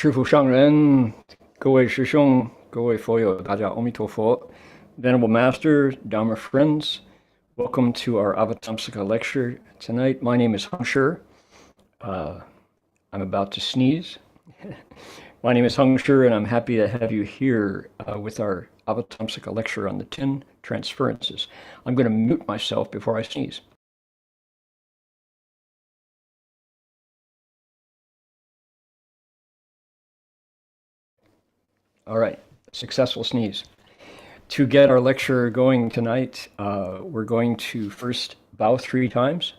师父上人，各位师兄，各位佛友，大家阿弥陀佛。Venerable Master, Dharma friends, welcome to our Avatamsaka lecture tonight. My name is Heng Sure. I'm about to sneeze. My name is Heng Sure, and I'm happy to have you here with our Avatamsaka lecture on the 10 Transferences. I'm going to mute myself before I sneeze. All right, successful sneeze. To get our lecture going tonight, we're going to first bow 3 times.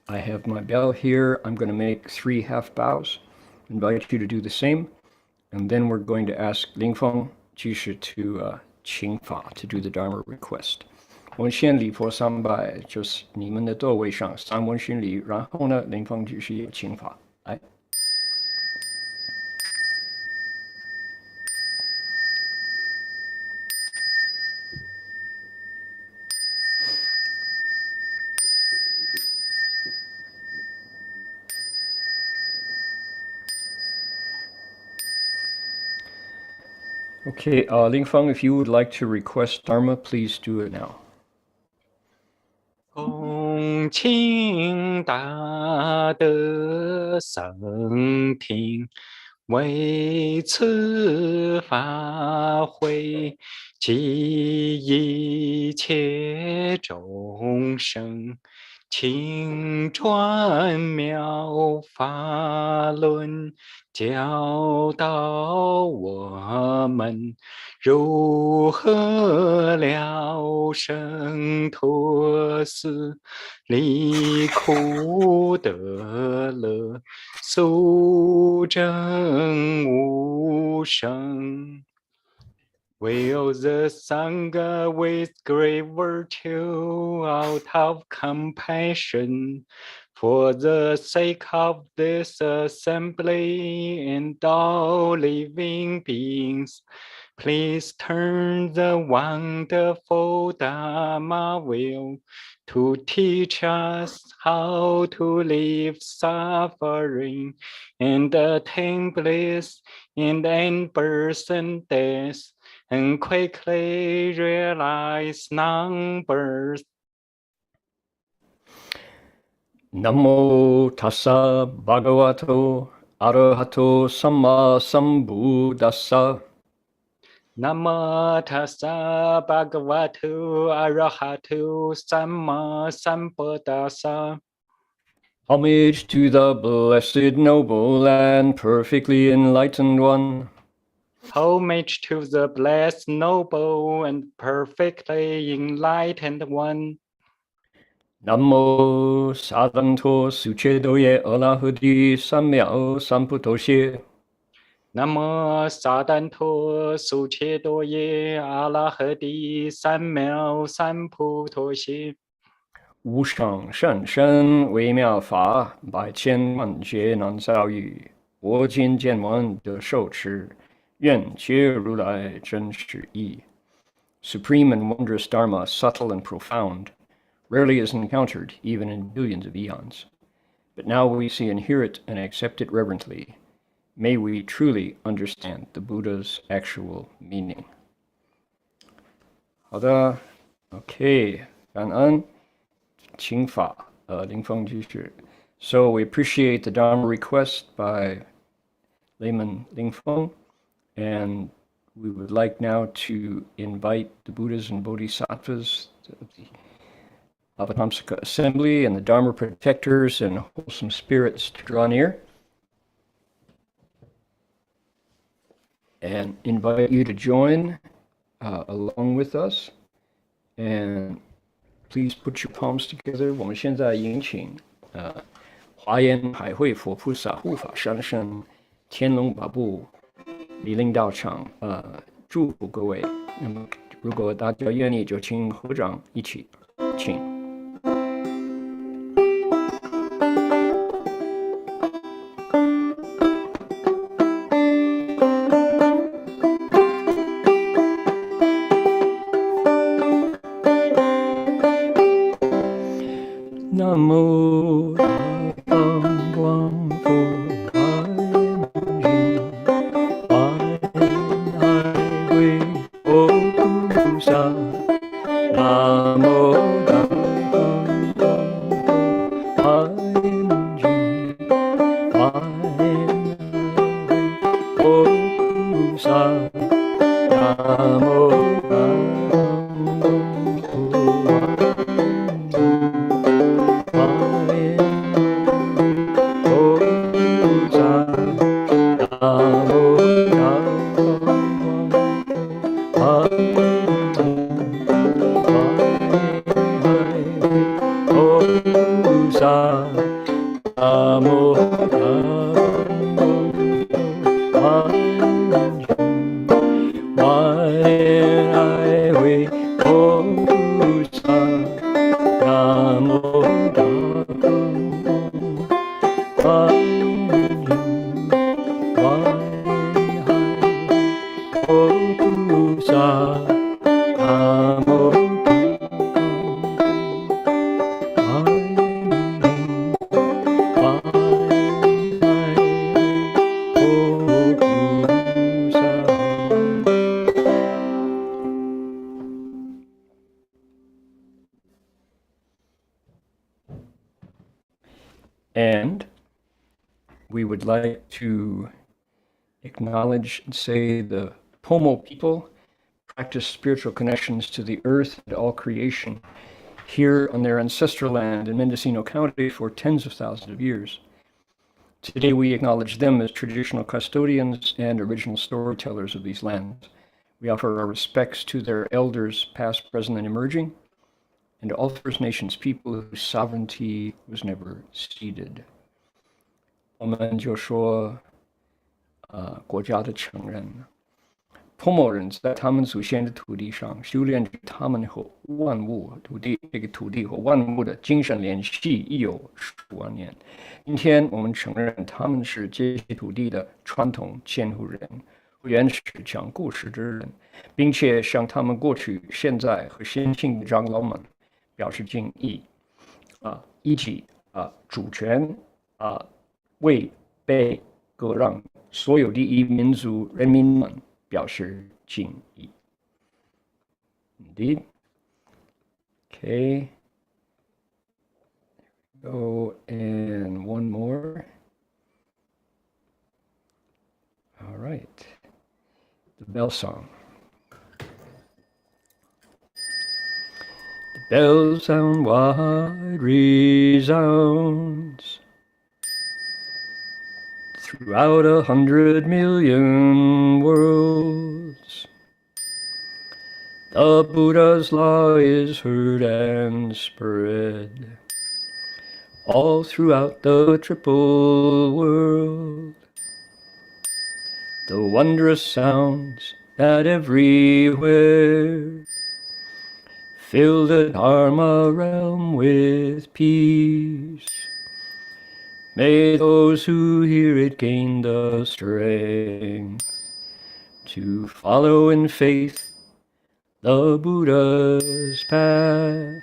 I have my bell here. I'm going to make 3 half bows. Invite you to do the same. And then we're going to ask Lingfeng Jishu to Qing Fa to do the Dharma request. 我们先礼佛3拜，就是你们的座位上3问心礼，然后呢，灵峰居士也请法来。Okay, Lingfeng, if you would like to request Dharma, please do it now. 恭请大德圣听，为此法会，及一切众生，请转妙法轮，教导我们如何了生脱死，离苦得乐，速证无生。Will the Sangha with great virtue out of compassion for the sake of this assembly and all living beings, please turn the wonderful Dharma wheel to teach us how to leave suffering and attain bliss in birth and death, and quickly realize non-birth. Namo tassa bhagavato arahato samma sambuddhassa. Namo tassa bhagavato arahato samma sambuddhassa. Homage to the blessed, noble, and perfectly enlightened one. Homage to the blessed, noble, and perfectly enlightened one. Namo sadanto suchedoye alahudi samyao samputoshe. Namo sadanto suchedoye alahadi samyao samputoshe. 无上甚深微妙法，百千万劫难遭遇。我今见闻得受持，愿解如来真实义。Supreme and wondrous Dharma, subtle and profound, rarely is encountered even in billions of eons. But now we see and hear it and accept it reverently. May we truly understand the Buddha's actual meaning. 好的 ，OK， 感恩。请法Lingfeng居士. So we appreciate the Dharma request by layman Lingfeng, and we would like now to invite the Buddhas and Bodhisattvas of the Avatamsaka Assembly and the Dharma protectors and wholesome spirits to draw near, and invite you to join along with us. And please put your palms together. 我们现在迎请华严海会佛菩萨护法上身天龙八部莅临道场，祝福各位。那么，如果大家愿意，就请合掌一起，请。南无大方广佛华严经。萨南无And we would like to acknowledge and say the Pomo people practice spiritual connections to the earth and all creation here on their ancestral land in Mendocino County for tens of thousands of years. Today we acknowledge them as traditional custodians and original storytellers of these lands. We offer our respects to their elders, past, present, and emerging, and all First Nations people whose sovereignty was never ceded. 我们就说，国家的承认。Pomo人在他们祖先的土地上修炼着他们和万物这个土地和万物的精神联系已有10万年。今天我们承认他们是这些土地的传统监护人和原始讲故事之人，并且向他们过去、现在和先进的长老们表示敬意，以及主权为被割让所有第一民族人民们表示敬意。Indeed. Okay. Go and one more. All right. The bell song. The bell sound wide resounds throughout 100 million worlds. The Buddha's law is heard and spread all throughout the triple world. The wondrous sounds that everywhere fill the Dharma realm with peace. May those who hear it gain the strength to follow in faith the Buddha's path.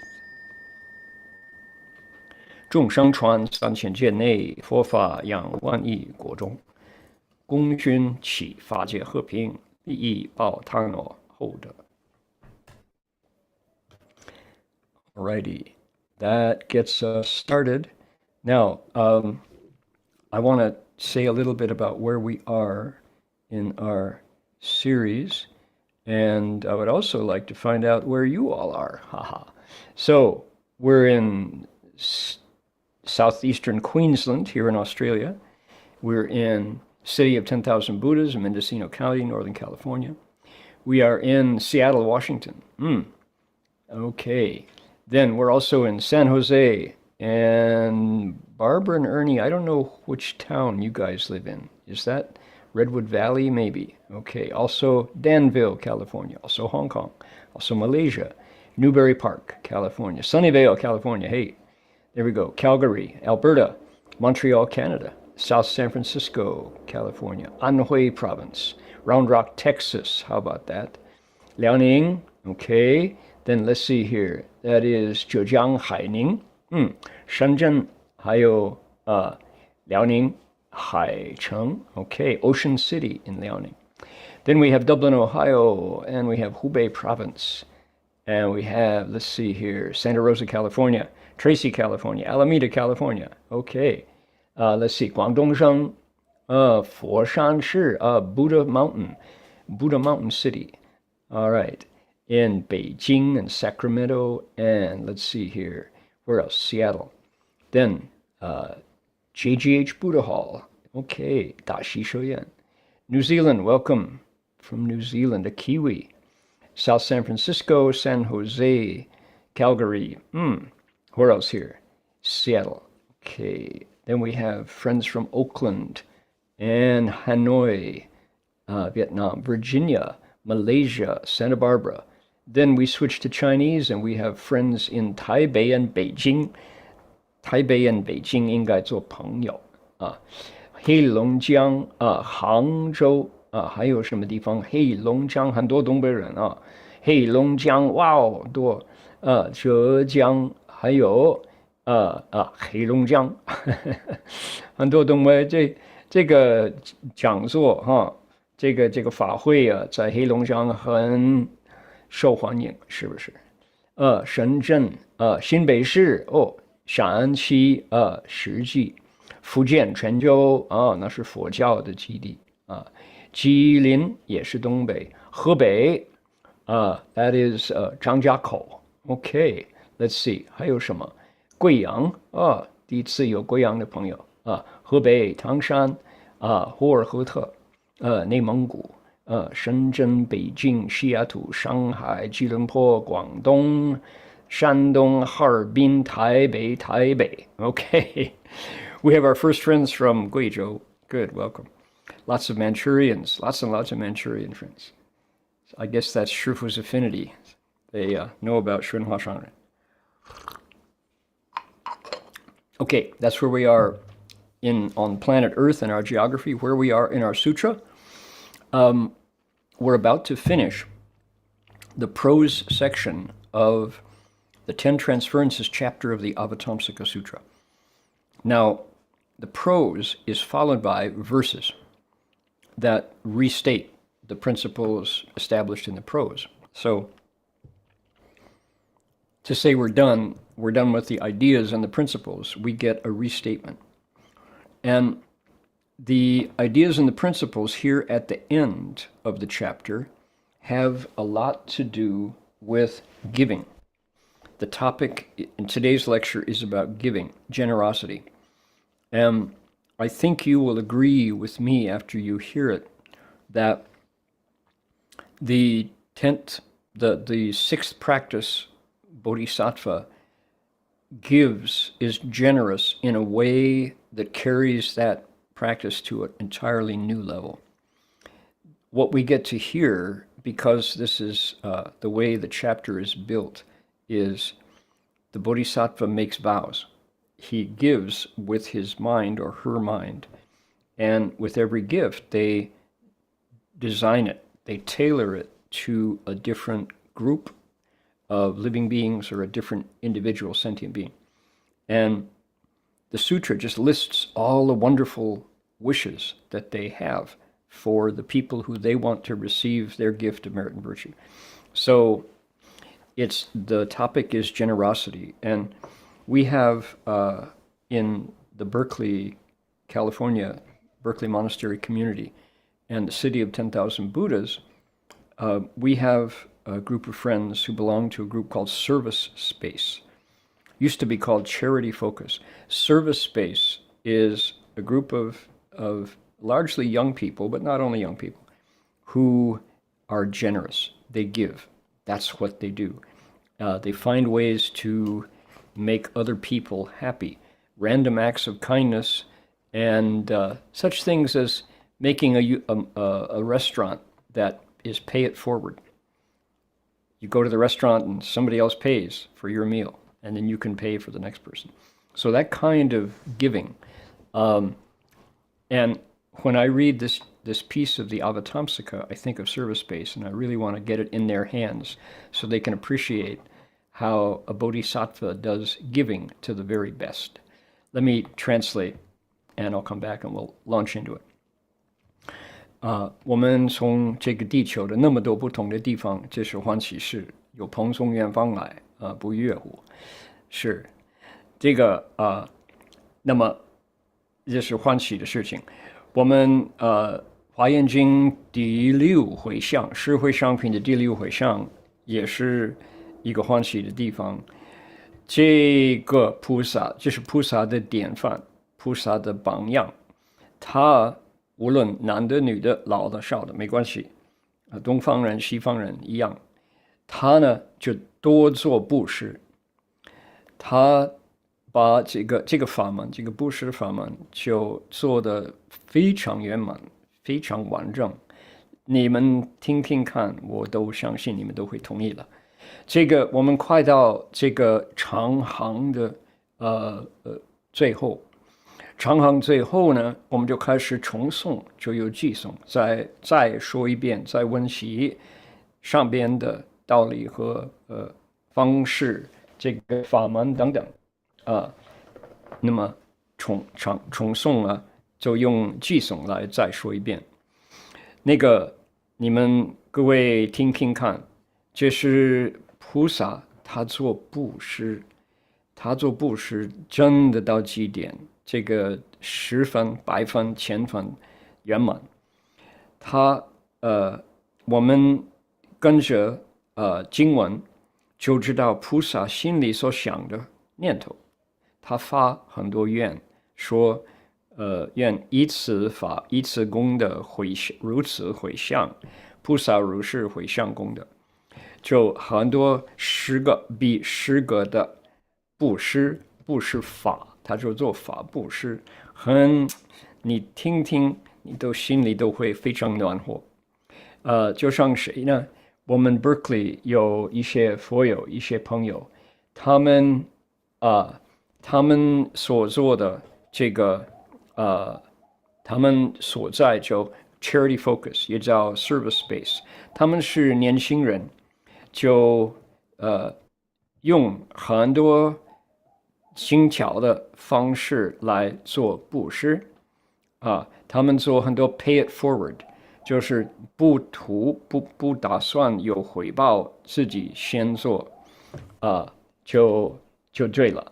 众生传3000界内，佛法扬万亿国中。功勋起法界和平，利益报他我后德。Alrighty, that gets us started. Now, I want to say a little bit about where we are in our series, and I would also like to find out where you all are. Haha. So, we're in southeastern Queensland here in Australia. We're in City of 10,000 Buddhas in Mendocino County, Northern California. We are in Seattle, Washington. Okay. Then we're also in San Jose, and Barbara and Ernie, I don't know which town you guys live in. Is that Redwood Valley? Maybe. Okay. Also Danville, California. Also Hong Kong. Also Malaysia. Newbury Park, California. Sunnyvale, California. Hey, there we go. Calgary, Alberta. Montreal, Canada. South San Francisco, California. Anhui Province. Round Rock, Texas. How about that? Liaoning. Okay. Then let's see here. That is Zhejiang, Haining. Shenzhen, 还有Liaoning, Haicheng. Okay, Ocean City in Liaoning. Then we have Dublin, Ohio, and we have Hubei Province. And we have, let's see here, Santa Rosa, California, Tracy, California, Alameda, California. Okay, let's see, Guangdong Sheng, Foshan Shi, Buddha Mountain, Buddha Mountain City. All right. In Beijing and Sacramento, and let's see here. Where else? Seattle. Then JGH Buddha Hall. Okay. Dashi Shoyan. New Zealand, welcome from New Zealand, a Kiwi. South San Francisco, San Jose, Calgary. Where else here? Seattle. Okay. Then we have friends from Oakland and Hanoi, Vietnam, Virginia, Malaysia, Santa Barbara. Then we switch to Chinese and we have friends in Taipei and Beijing. Taipei and Beijing 应该做朋友啊。黑龙江杭州还有什么地方？黑龙江很多东北人啊。黑龙江哇哦多浙江还有黑龙江很多东北这个讲座哈，这个法会啊，在黑龙江很受欢迎，是不是？深圳新北市陕西实际，福建泉州那是佛教的基地吉林也是东北，河北that is 张家口。Okay, let's see 还有什么？贵阳第一次有贵阳的朋友河北唐山呼和浩特内蒙古深圳、北京、西雅图、上海、吉隆坡、广东、山东、哈尔滨、台北。Okay, we have our first friends from Guizhou. Good, welcome. Lots of Manchurians, lots and lots of Manchurian friends. I guess that's Shifu's affinity. They know about Shunhua Shangren. Okay, that's where we are on planet Earth in our geography, where we are in our sutra. We're about to finish the prose section of the Ten Transferences chapter of the Avatamsaka Sutra. Now, the prose is followed by verses that restate the principles established in the prose. So, to say we're done with the ideas and the principles, we get a restatement. And the ideas and the principles here at the end of the chapter have a lot to do with giving. The topic in today's lecture is about giving, generosity. And I think you will agree with me after you hear it that the sixth practice, Bodhisattva, is generous in a way that carries that practice to an entirely new level. What we get to hear, because this is the way the chapter is built, is the Bodhisattva makes vows. He gives with his mind or her mind, and with every gift they design it, they tailor it to a different group of living beings or a different individual sentient being. And the sutra just lists all the wonderful wishes that they have for the people who they want to receive their gift of merit and virtue. So the topic is generosity. And we have in the Berkeley, California, Berkeley Monastery community and the city of 10,000 Buddhas, we have a group of friends who belong to a group called Service Space. Used to be called Charity Focus. Service Space is a group of largely young people, but not only young people, who are generous. They give. That's what they do. They find ways to make other people happy. Random acts of kindness and such things as making a restaurant that is pay it forward. You go to the restaurant and somebody else pays for your meal, and then you can pay for the next person. So that kind of giving. And when I read this piece of the Avatamsaka, I think of Service Space, and I really want to get it in their hands so they can appreciate how a bodhisattva does giving to the very best. Let me translate, and I'll come back and we'll launch into it. 我们从这个地球的那么多不同的地方接受欢喜事，有朋从远方来，不亦乐乎？是这个那么这是欢喜的事情。我们华严经第六回向，十回向品的第六回向，也是一个欢喜的地方。这个菩萨就是菩萨的典范，菩萨的榜样。他无论男的、女的、老的、少的，没关系，东方人、西方人一样。他呢就多做布施，他把这个法门，这个布施法门就做得非常圆满。非常完整，你们听听看，我都相信你们都会同意了。这个我们快到这个长行的最后，长行最后呢，我们就开始重诵，就有寄诵，再说一遍，再温习上边的道理和方式，这个法门等等那么重诵啊。就用寄诵来再说一遍。那个你们各位听听看，这是菩萨他做布施，他做布施真的到极点，这个10分、100分、1000分圆满。我们跟着经文就知道菩萨心里所想的念头，他发很多愿，说。愿以此法以此功德如此回向，菩萨如是回向功德，就很多10个比10个的布施法，他就做法布施，你听听，你都心里都会非常暖和。就像谁呢？我们 Berkeley 有一些佛友，一些朋友，他们所做的这个。他们所在就 charity focus， 也叫 service space。他们是年轻人，就用很多精巧的方式来做布施他们做很多 pay it forward， 就是不打算有回报，自己先做就对了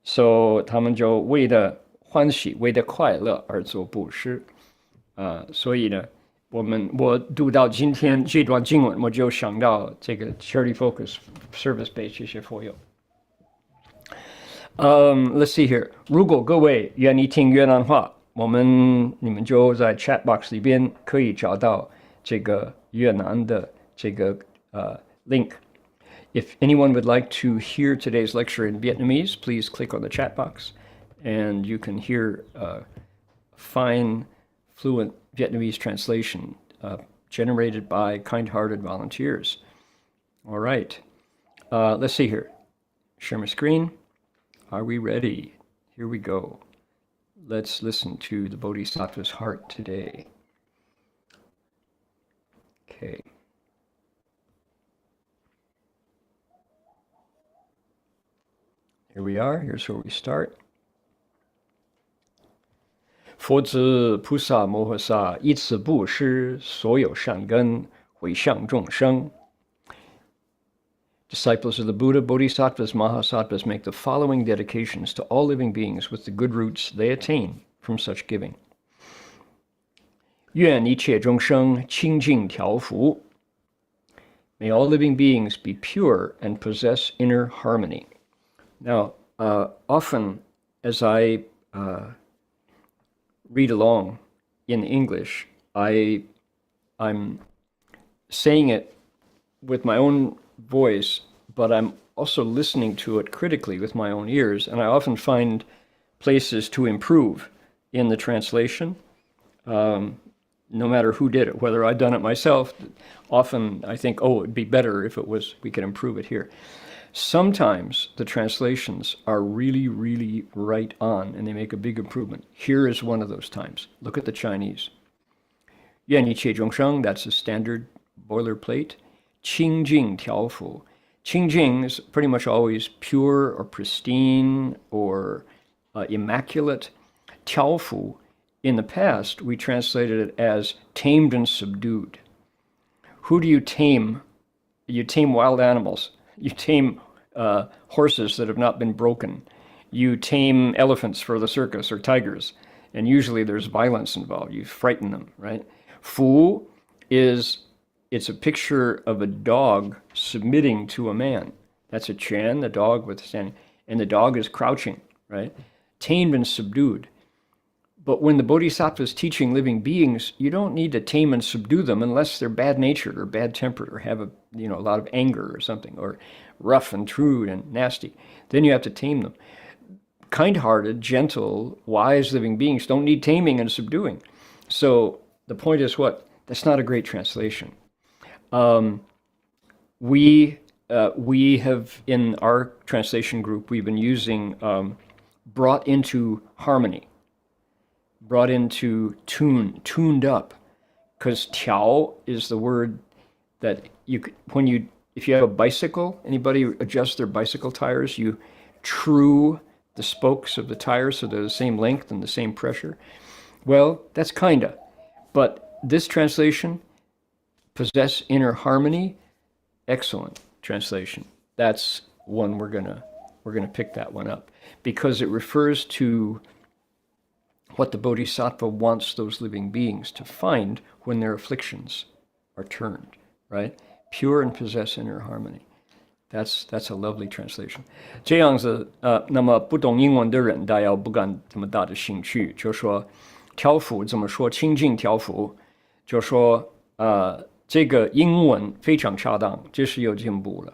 so 他们就为了欢喜，为了快乐而做布施所以呢，我读到今天这段经文，我就想到这个 charity focus service base 这些佛友。Let's see here， 如果各位愿意听越南话，你们就在 chat box 里边可以找到这个越南的这个link。If anyone would like to hear today's lecture in Vietnamese, please click on the chat box.And you can hear fine, fluent Vietnamese translation generated by kind-hearted volunteers. All right. Let's see here. Share my screen. Are we ready? Here we go. Let's listen to the Bodhisattva's heart today. Okay. Here we are. Here's where we start.佛子菩萨摩诃萨以此布施所有善根回向众生。Disciples of the Buddha, Bodhisattvas, Mahasattvas make the following dedications to all living beings with the good roots they attain from such giving. 愿一切众生清净调伏。May all living beings be pure and possess inner harmony. Now, often as I read along in English, I'm saying it with my own voice, but I'm also listening to it critically with my own ears, and I often find places to improve in the translation, no matter who did it, whether I'd done it myself. Often I think, oh, it'd be better if we could improve it here. Sometimes the translations are really, really right on, and they make a big improvement. Here is one of those times. Look at the Chinese. 愿一切众生, that's a standard boilerplate. 清净调伏. 清净 is pretty much always pure or pristine or immaculate. 调伏, in the past, we translated it as tamed and subdued. Who do you tame? You tame wild animals. You tame horses that have not been broken. You tame elephants for the circus or tigers. And usually there's violence involved. You frighten them, right? Fu it's a picture of a dog submitting to a man. That's a Chen, the dog with the standing, and the dog is crouching, right? Tamed and subdued. But when the Bodhisattva is teaching living beings, you don't need to tame and subdue them unless they're bad-natured or bad-tempered or have a lot of anger or something, or rough and rude and nasty. Then you have to tame them. Kind-hearted, gentle, wise living beings don't need taming and subduing. So the point is what? That's not a great translation. We have, in our translation group, we've been using brought into harmony, brought into tuned up, because tiao is the word that if you have a bicycle, anybody adjusts their bicycle tires, you true the spokes of the tires so they're the same length and the same pressure. Well, that's kinda, but this translation, possess inner harmony, excellent translation. That's one we're gonna pick that one up, because it refers to what the Bodhisattva wants those living beings to find when their afflictions are turned, right? Pure and possess inner harmony. That's a lovely translation. 这样子，那么不懂英文的人，大家不敢这么大的兴趣，就说调伏怎么说？清净调伏，就说这个英文非常恰当，这是有进步了。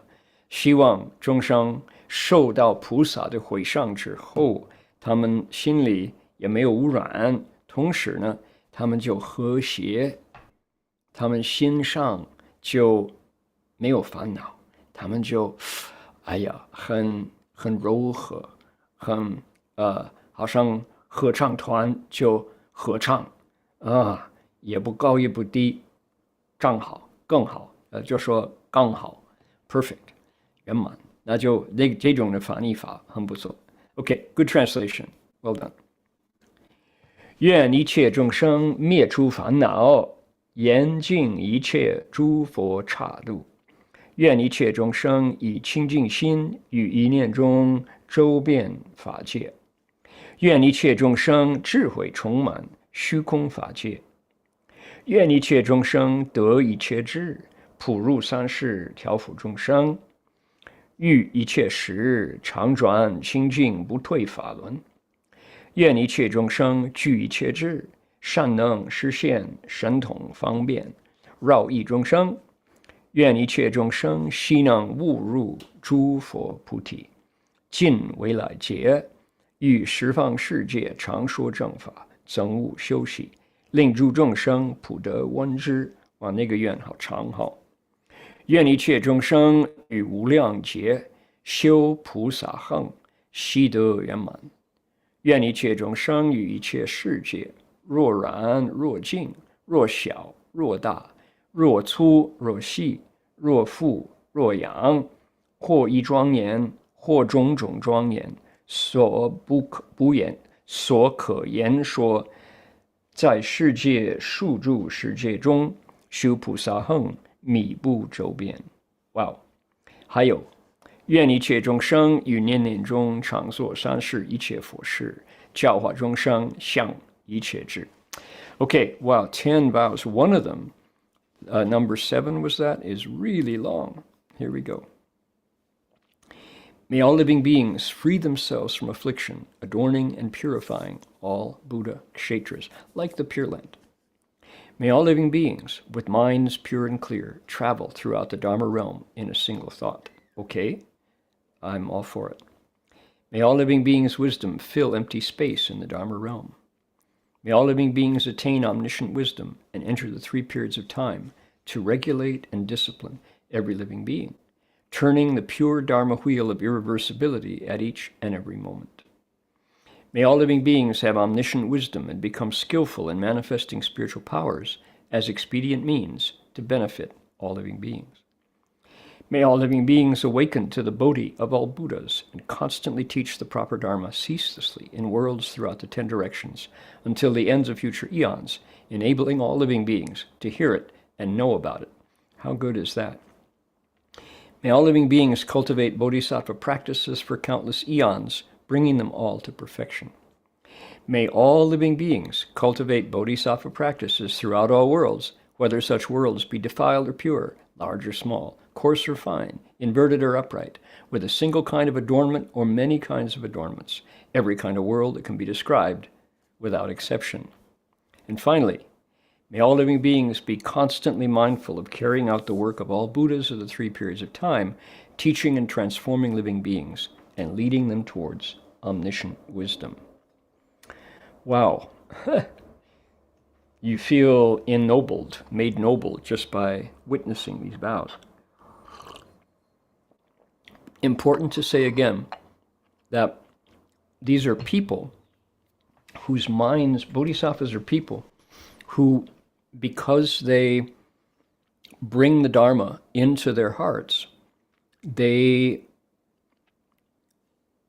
希望众生受到菩萨的回向之后，他们心里也没有污染，同时呢，他们就和谐，他们心上就没有烦恼，他们就很柔和，好像合唱团就合唱也不高也不低，正好更好，就说刚好 perfect 圆满，那就这种的翻译法很不错。Okay, good translation. Well done. 愿一切众生灭除烦恼，严禁一切诸佛刹度。愿一切众生以清净心与一念中周遍法界。愿一切众生智慧充满虚空法界。愿一切众生得一切智，普入三世调伏众生。欲一切时常转清净不退法轮。愿一切众生具一切智，善能实现神通方便，饶益众生。愿一切众生悉能悟入诸佛菩提，尽未来劫，于十方世界常说正法，增悟修习，令诸众生普得闻之。哇，那个愿好长哈！愿一切众生于无量劫修菩萨行，悉得圆满。愿一切众生于一切世界，若然若净，若小若大，若粗若细，若富若扬，或一庄严，或种种庄严，所不言，所可言说，在世界数诸世界中修菩萨行，弥不周遍。哇哦！还有，愿一切众生于念念中常做三世一切佛事，教化众生向一切智。Okay, wow, 10 vows. One of them, number 7 was that, is really long. Here we go. May all living beings free themselves from affliction, adorning and purifying all Buddha kshetras, like the Pure Land. May all living beings, with minds pure and clear, travel throughout the Dharma realm in a single thought. Okay? I'm all for it. May all living beings' wisdom fill empty space in the Dharma realm. May all living beings attain omniscient wisdom and enter the 3 periods of time to regulate and discipline every living being, turning the pure Dharma wheel of irreversibility at each and every moment. May all living beings have omniscient wisdom and become skillful in manifesting spiritual powers as expedient means to benefit all living beings. May all living beings awaken to the Bodhi of all Buddhas and constantly teach the proper Dharma ceaselessly in worlds throughout the 10 directions until the ends of future eons, enabling all living beings to hear it and know about it. How good is that? May all living beings cultivate bodhisattva practices for countless eons, bringing them all to perfection. May all living beings cultivate bodhisattva practices throughout all worlds, whether such worlds be defiled or pure, large or small, coarse or fine, inverted or upright, with a single kind of adornment or many kinds of adornments, every kind of world that can be described without exception. And finally, may all living beings be constantly mindful of carrying out the work of all Buddhas of the 3 periods of time, teaching and transforming living beings and leading them towards omniscient wisdom. Wow. You feel ennobled, made noble just by witnessing these vows. Important to say again that these are people whose minds, bodhisattvas are people who, because they bring the Dharma into their hearts, they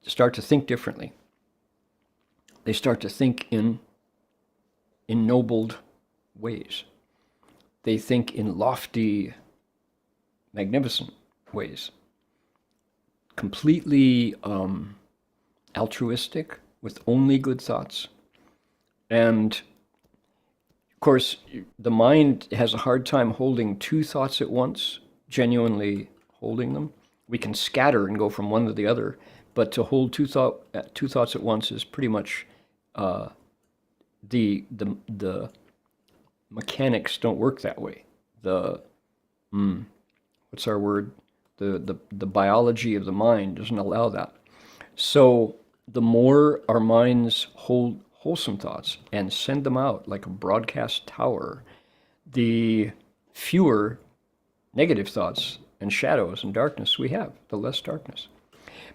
start to think differently. They start to think in ennobled ways. They think in lofty, magnificent ways. Completely altruistic, with only good thoughts. And of course, the mind has a hard time holding 2 thoughts at once, genuinely holding them. We can scatter and go from one to the other, but to hold two thoughts at once is pretty much the mechanics don't work that way. What's our word? The biology of the mind doesn't allow that. So the more our minds hold wholesome thoughts and send them out like a broadcast tower, the fewer negative thoughts and shadows and darkness we have, the less darkness.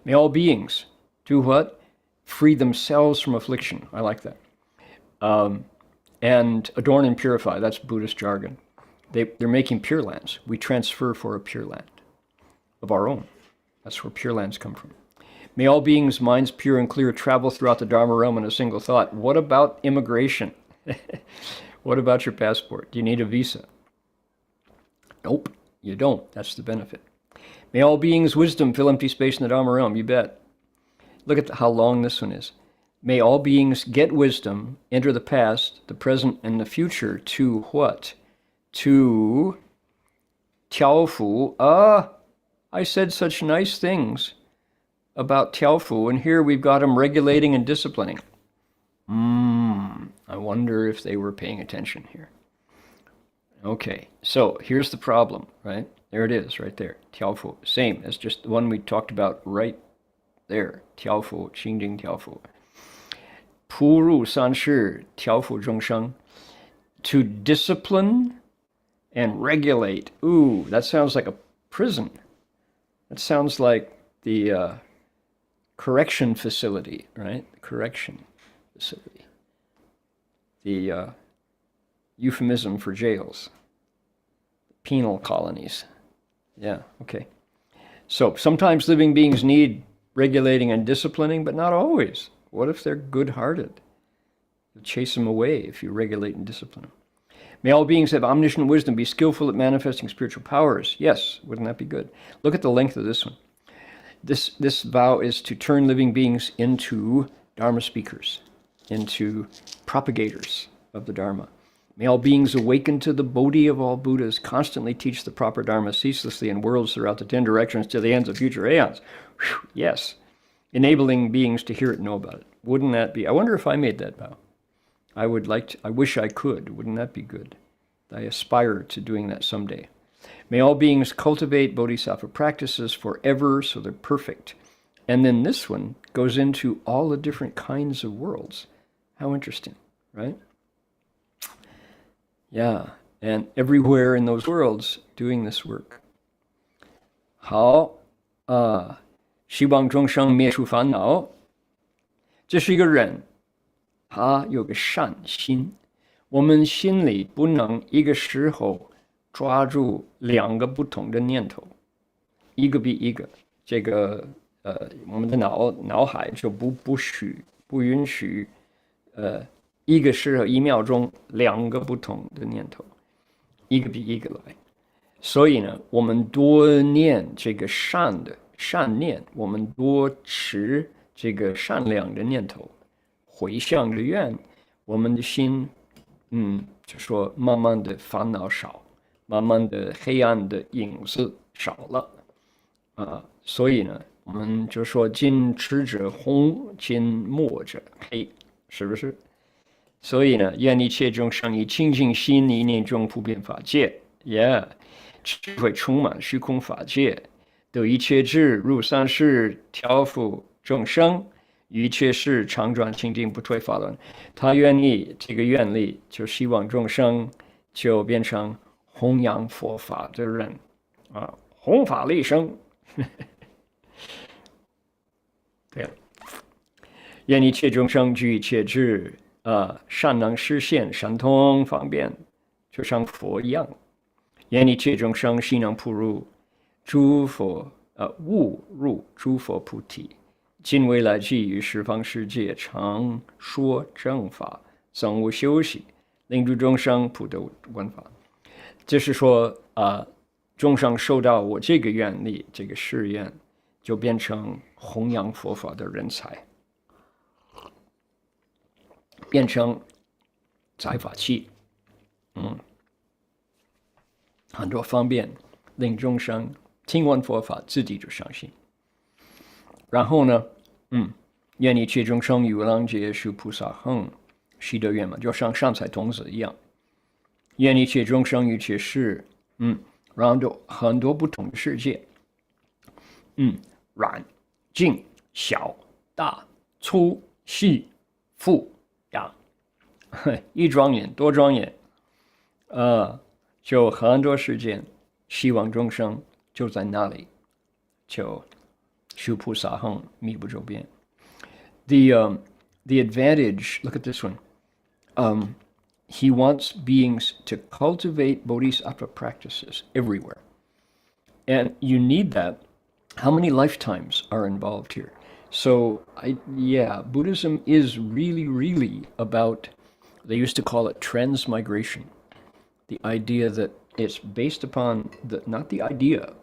May all beings do what? Free themselves from affliction. I like that. And adorn and purify. That's Buddhist jargon. They're making pure lands. We transfer for a pure land of our own. That's where pure lands come from. May all beings' minds pure and clear travel throughout the Dharma realm in a single thought. What about immigration? What about your passport? Do you need a visa? Nope, you don't. That's the benefit. May all beings' wisdom fill empty space in the Dharma realm. You bet. Look at how long this one is. May all beings get wisdom, enter the past, the present, and the future to what? To Tiaofu. I said such nice things about Tiaofu, and here we've got him regulating and disciplining. I wonder if they were paying attention here. Okay, so here's the problem, right? There it is, right there. Tiaofu, same as just the one we talked about right there. Tiaofu, Qingjing Tiaofu. Pu Ru San Shi, Tiaofu Zhongsheng. To discipline and regulate. Ooh, that sounds like a prison. That sounds like the correction facility, right? Correction facility. The euphemism for jails. Penal colonies. Yeah, okay. So sometimes living beings need regulating and disciplining, but not always. What if they're good-hearted? You'll chase them away if you regulate and discipline them. May all beings have omniscient wisdom, be skillful at manifesting spiritual powers. Yes, wouldn't that be good? Look at the length of this one. This vow is to turn living beings into Dharma speakers, into propagators of the Dharma. May all beings awaken to the Bodhi of all Buddhas, constantly teach the proper Dharma ceaselessly in worlds throughout the 10 directions to the ends of future aeons. Whew, yes. Enabling beings to hear it and know about it. Wouldn't that be? I wonder if I made that vow. I wish I could. Wouldn't that be good? I aspire to doing that someday. May all beings cultivate bodhisattva practices forever so they're perfect. And then this one goes into all the different kinds of worlds. How interesting, right? Yeah, and everywhere in those worlds doing this work. 好，希望众生灭除烦恼。这是一个人，他有个善心。我们心里不能一个时候抓住2个不同的念头，一个比一个。这个我们的脑海就不允许一个时候1秒钟2个不同的念头，一个比一个来。所以呢，我们多念这个善念，我们多持这个善良的念头，回向的愿，我们的心，就说慢慢的烦恼少，慢慢的黑暗的影子少了所以呢，我们就说近吃者红，近墨者黑，是不是？所以呢，愿一切众生以清净心一念中普遍法界，智慧充满虚空法界，得一切智入三世，调伏众生，一切事常转清净不退法轮。他愿意这个愿力，就希望众生就变成弘扬佛法的人弘法利生。对了，愿一切众生具一切智善能实现神通方便，就像佛一样。愿一切众生悉能普入诸佛悟入诸佛菩提，今未来际于十方世界常说正法，总无休息，令诸众生普得闻法。就是说众生受到我这个愿力，这个誓愿，就变成弘扬佛法的人才，变成载法器，很多方便，令众生听闻佛法，自己就相信。然后呢，愿一切众生与无量劫修菩萨行，习得圆满，就像善财童子一样。愿一切众生一切事，然后就很多不同的世界，软、净、小、大、粗、细、富、雅，一庄严多庄严，就很多时间，希望众生就在那里，就修菩萨行，弥补周边。The advantage, look at this one. He wants beings to cultivate bodhisattva practices everywhere. And you need that. How many lifetimes are involved here? So, Buddhism is really, really about, they used to call it transmigration. The idea that it's based upon,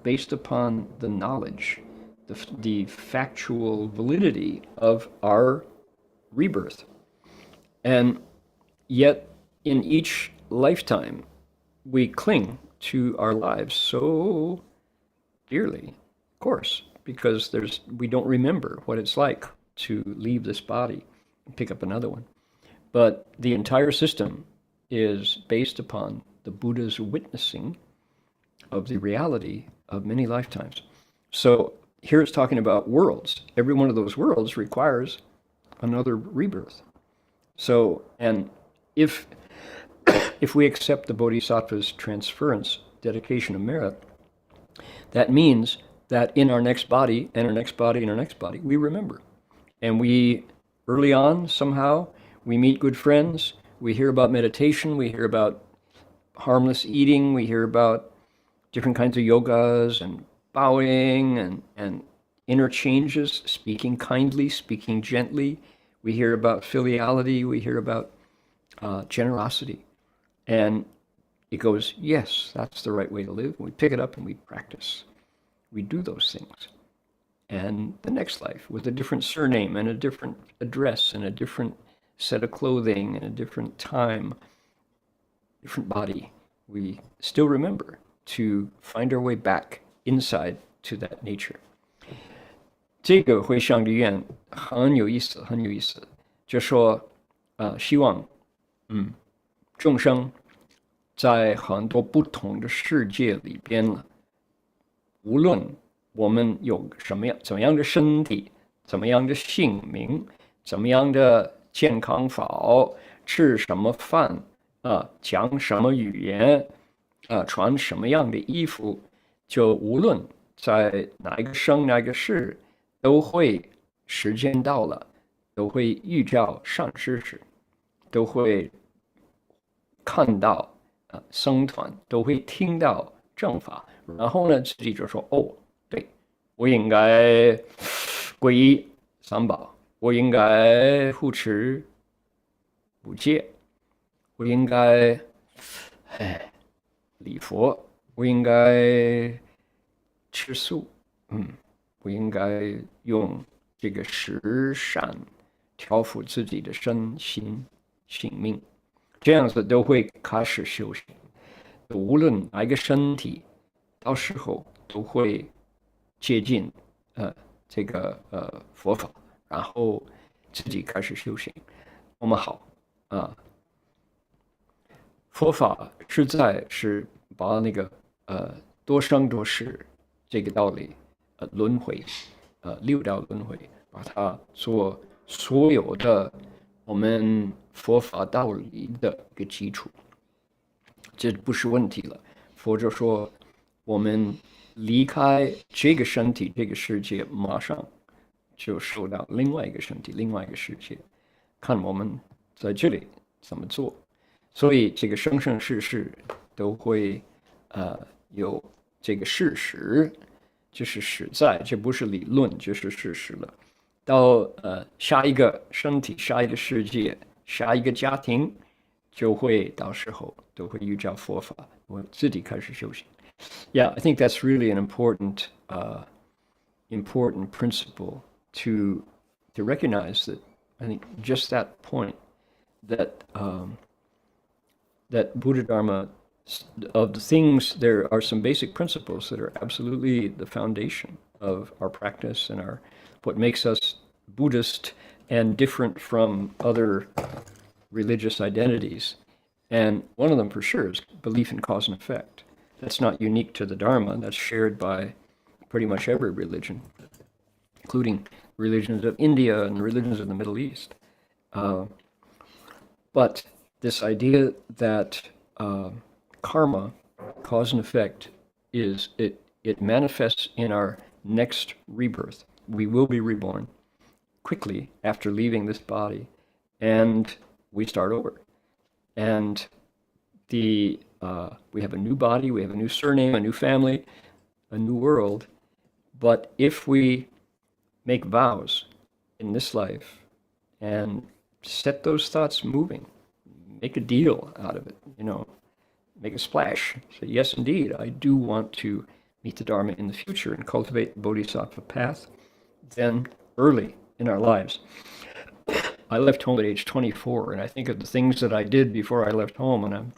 based upon the knowledge, the factual validity of our rebirth. And yet, in each lifetime, we cling to our lives so dearly, of course, because we don't remember what it's like to leave this body and pick up another one. But the entire system is based upon the Buddha's witnessing of the reality of many lifetimes. So here it's talking about worlds. Every one of those worlds requires another rebirth. So, and if we accept the Bodhisattva's transference, dedication of merit, that means that in our next body, and our next body, and our next body, we remember. And we, early on, somehow, we meet good friends, we hear about meditation, we hear about harmless eating, we hear about different kinds of yogas and bowing and interchanges, speaking kindly, speaking gently. We hear about filiality, we hear about generosity. And it goes, yes, that's the right way to live. We pick it up and we practice. We do those things. And the next life, with a different surname and a different address and a different set of clothing and a different time, different body, we still remember to find our way back inside to that nature. 这个回向的愿很有意思，很有意思。就说，希望，众生在很多不同的世界里边了，无论我们有怎么样的身体，怎么样的姓名，怎么样的健康法，吃什么饭，讲什么语言，穿什么样的衣服，就无论在哪一个生哪一个世，都会时间到了，都会遇到善知识，都会看到僧团，都会听到正法，然后呢，自己就说：“哦，对，我应该皈依三宝，我应该护持五戒，我应该礼佛，我应该吃素，我应该用这个十善调伏自己的身心性命，这样子都会开始修行。无论哪一个身体，到时候都会接近这个佛法，然后自己开始修行。我们好啊，佛法实在是把那个多生多世这个道理轮回六道轮回，把它做所有的我们佛法道理的一个基础，这不是问题了。佛就说，我们离开这个身体、这个世界，马上就受到另外一个身体、另外一个世界，看我们在这里怎么做。所以这个生生世世都会有这个事实，就是实在，这不是理论，就是事实了。到下一个身体、下一个世界、下一个家庭，就会到时候都会遇到佛法，我自己开始修行。Yeah, I think that's really an important principle to recognize that. I think just that point that that Buddha Dharma, of the things, there are some basic principles that are absolutely the foundation of our practice and what makes us Buddhist and different from other religious identities. And one of them for sure is belief in cause and effect. That's not unique to the Dharma. That's shared by pretty much every religion, including religions of India and religions of the Middle East. But this idea that karma, cause and effect, it manifests in our next rebirth. We will be reborn quickly after leaving this body, and we start over. And we have a new body, we have a new surname, a new family, a new world. But if we make vows in this life and set those thoughts moving, make a deal out of it, make a splash, say, yes, indeed, I do want to meet the Dharma in the future and cultivate the Bodhisattva path, then early in our lives. I left home at age 24, and I think of the things that I did before I left home, and I'm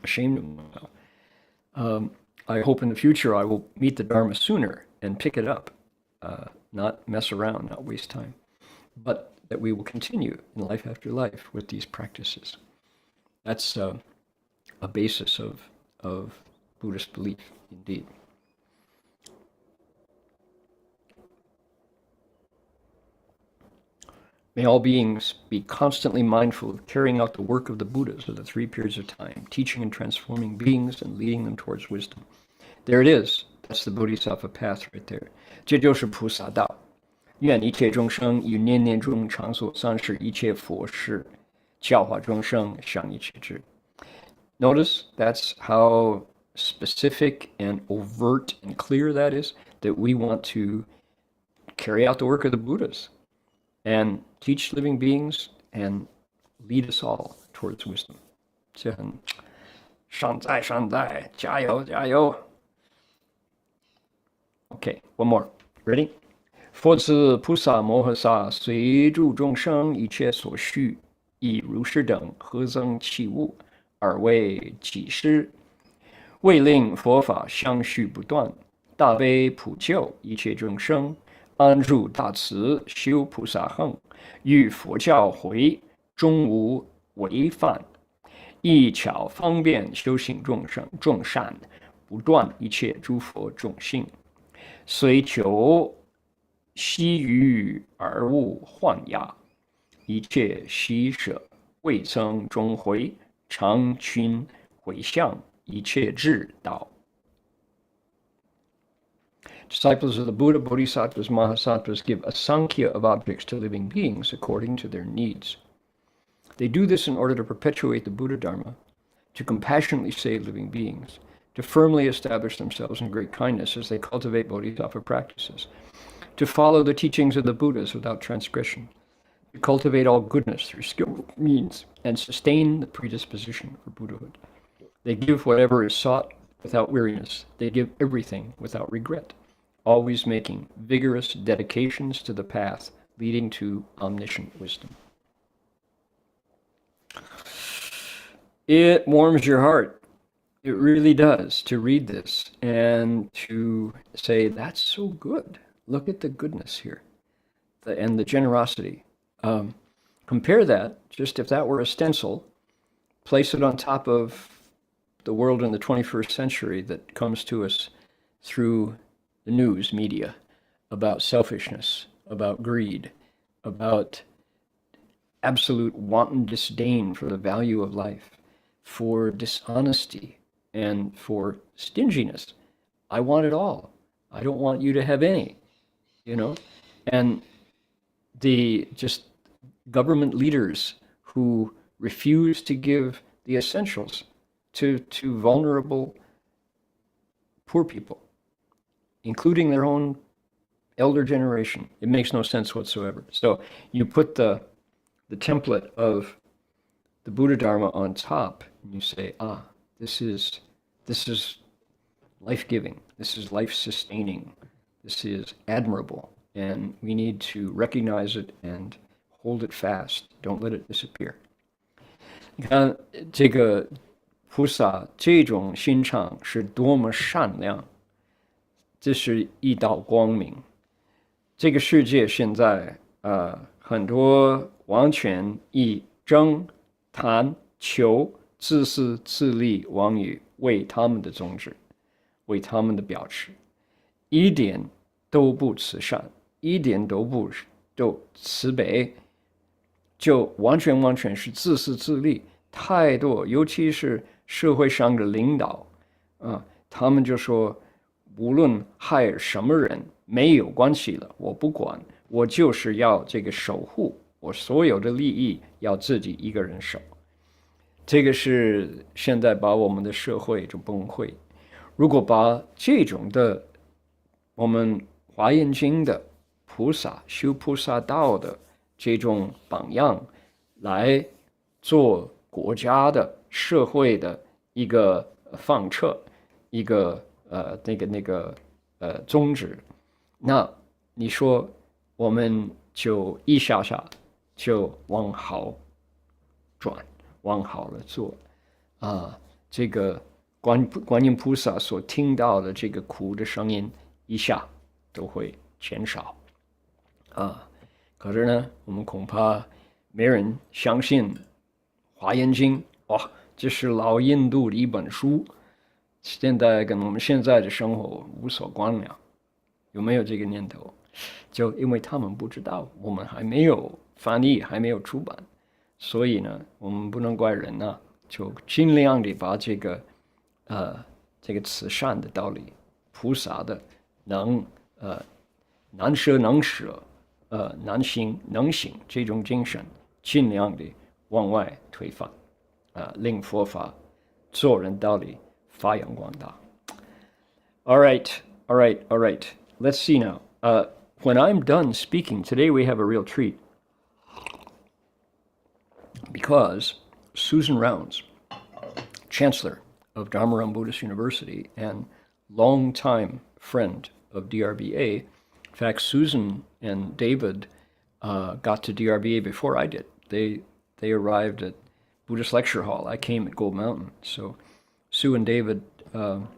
ashamed of myself. I hope in the future I will meet the Dharma sooner and pick it up, not mess around, not waste time, but that we will continue in life after life with these practices. That's a basis of Buddhist belief, indeed. May all beings be constantly mindful of carrying out the work of the Buddhas of the 3 periods of time, teaching and transforming beings and leading them towards wisdom. There it is. That's the Bodhisattva path right there. 这就是菩萨道。愿一切众生于念念中常所丧失一切佛事，教化众生，享一切智。Notice that's how specific and overt and clear that is, that we want to carry out the work of the Buddhas and teach living beings and lead us all towards wisdom. 这很善哉善哉，加油加油。Okay, one more. Ready? 佛子菩萨摩诃萨随诸众生一切所需，以如是等合增器物，而为己施，为令佛法相续不断，大悲普救一切众生，安住大慈，修菩萨行，于佛教诲，终无违犯，一巧方便修行众善，不断一切诸佛种性，虽求悉于而勿患压，一切悉舍，未曾终回，常群回向一切智道。Disciples of the Buddha, Bodhisattvas, Mahasattvas give a sankhya of objects to living beings according to their needs. They do this in order to perpetuate the Buddha Dharma, to compassionately save living beings, to firmly establish themselves in great kindness as they cultivate Bodhisattva practices, to follow the teachings of the Buddhas without transgression, to cultivate all goodness through skillful means, and sustain the predisposition for Buddhahood. They give whatever is sought without weariness. They give everything without regret, always making vigorous dedications to the path leading to omniscient wisdom. It warms your heart. It really does to read this and to say, that's so good. Look at the goodness here and the generosity. Compare that, just if that were a stencil, place it on top of the world in the 21st century that comes to us through the news media about selfishness, about greed, about absolute wanton disdain for the value of life, for dishonesty, and for stinginess. I want it all. I don't want you to have any, and the just government leaders who refuse to give the essentials to vulnerable poor people, including their own elder generation. It makes no sense whatsoever. So you put the template of the Buddha Dharma on top, and you say, this is life-giving, this is life-sustaining, this is admirable, and we need to recognize it and hold it fast. Don't let it disappear. 你看这个菩萨这种心肠是多么善良，这是一道光明。这个世界现在很多完全以争、谈、求、自私自利妄语为他们的宗旨，为他们的表示，一点都不慈善，一点都不慈悲，就完全是自私自利。太多，尤其是社会上的领导他们就说，无论害什么人没有关系了，我不管，我就是要这个守护，我所有的利益要自己一个人守。这个是现在把我们的社会就崩溃。如果把这种的我们华严经的菩萨修菩萨道的这种榜样来做国家的社会的一个放策，一个宗旨，那你说我们就一下下就往好转，往好了做这个观音菩萨所听到的这个苦的声音一下都会减少可是呢，我们恐怕没人相信华严经这是老印度的一本书，现在跟我们现在的生活无所关了，有没有这个念头？就因为他们不知道，我们还没有翻译，还没有出版，所以呢，我们不能怪人就尽量的把这个慈善的道理，菩萨的难舍能舍，难行能行这种精神，尽量的往外推翻令佛法做人道理发扬光大。All right. Let's see now. When I'm done speaking, today we have a real treat. Because Susan Rounds, Chancellor of Dharma Buddhist University and longtime friend of DRBA, in fact, Susan and David got to DRBA before I did. They arrived at Buddhist Lecture Hall. I came at Gold Mountain. So Sue and David, of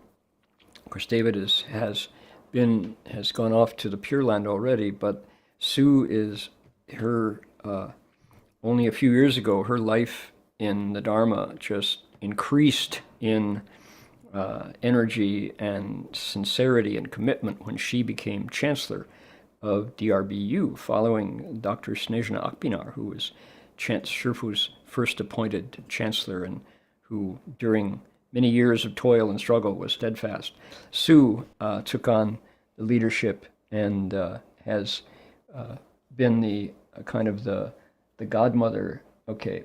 course, David has gone off to the Pure Land already, but Sue is only a few years ago, her life in the Dharma just increased in energy and sincerity and commitment when she became Chancellor of DRBU, following Dr. Snezhna Akpinar, who was Shifu's first appointed Chancellor and who, during many years of toil and struggle, was steadfast. Sue took on the leadership and has been the kind of the godmother. Okay,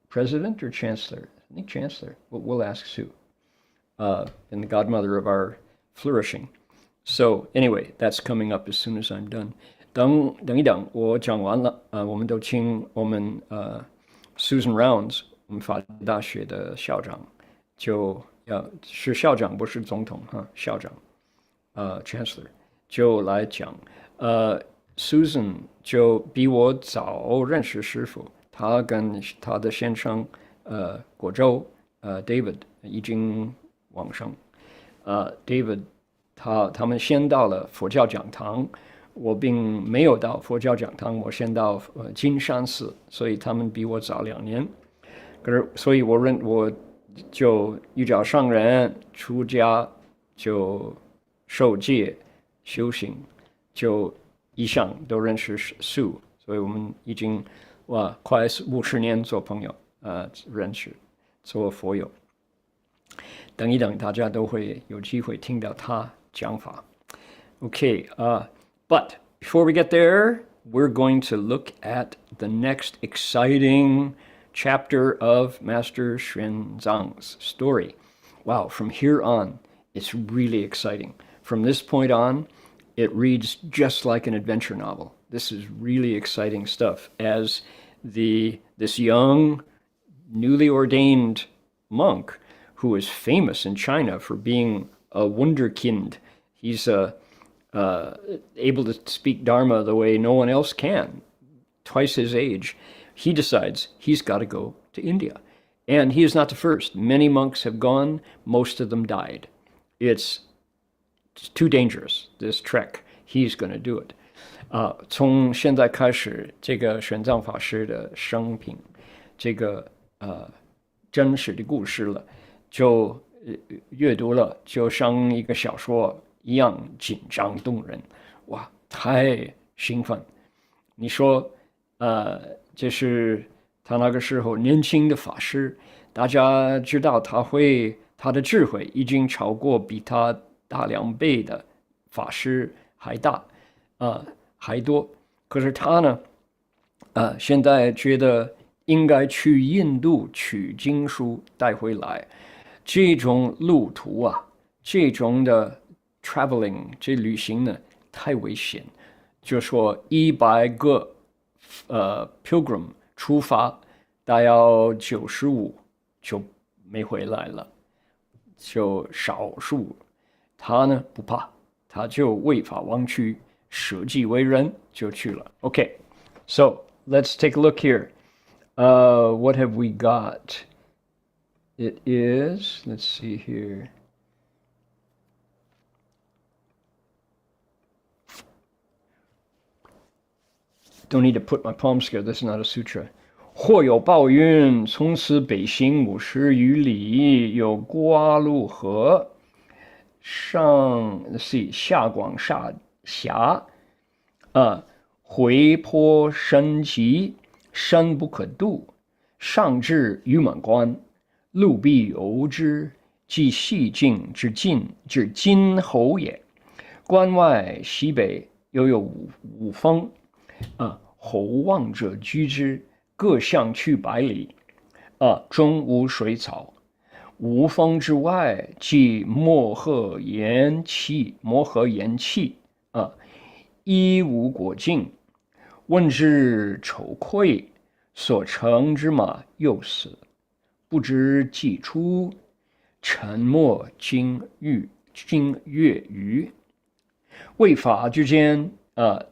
president or chancellor? I think chancellor. We'll ask Sue. And the godmother of our flourishing. So anyway, that's coming up as soon as I'm done. 等一等，我讲完了我们都请我们Susan Rounds， 我们法界大学的校长，是校长不是总统校长Chancellor 就来讲 Susan 就比我早认识师父，她跟她的先生果州David 已经往生。David 他们先到了佛教讲堂，我并没有到佛教讲堂，我先到金山寺，所以他们比我早2年。可是，所以我就一脚上人，出家就受戒修行，就一向都认识素，所以我们已经快50年做朋友，认识做佛友。等一等，大家都会有机会听到他讲法。Okay, but before we get there, we're going to look at the next exciting chapter of Master Xuanzang's story. Wow, from here on, it's really exciting. From this point on, it reads just like an adventure novel. This is really exciting stuff as this young, newly ordained monk who is famous in China for being a wunderkind. He's able to speak Dharma the way no one else can, twice his age. He decides he's got to go to India. And he is not the first. Many monks have gone. Most of them died. It's too dangerous, this trek. He's going to do it. 从现在开始，这个玄奘法师的生平，这个真实的故事了，就阅读了，就像一个小说一样紧张动人，哇，太兴奋！你说，这是他那个时候年轻的法师，大家知道他的智慧已经超过比他大2倍的法师还大，还多。可是他呢，现在觉得应该去印度取经书带回来。这种路途啊，这种的 traveling 这旅行呢，太危险。就说100个pilgrim 出发，大要95就没回来了，就少数。他呢不怕，他就为法忘躯，舍己为人就去了。Okay, so let's take a look here. What have we got? It is, let's see here. Don't need to put my palms together. This is not a sutra. 或有暴云，从此北行50余里，有瓜路河，上 let's see 下广下峡，回坡深急，深不可渡，上至玉满关。路必游之，即细境之今侯也。关外西北又有5峰，侯望者居之，各向去100里，中无水草。5峰之外，即摩诃岩气，一无果径。问之丑愧，所乘之马又死。不知既出，沉默经月余。未法之间，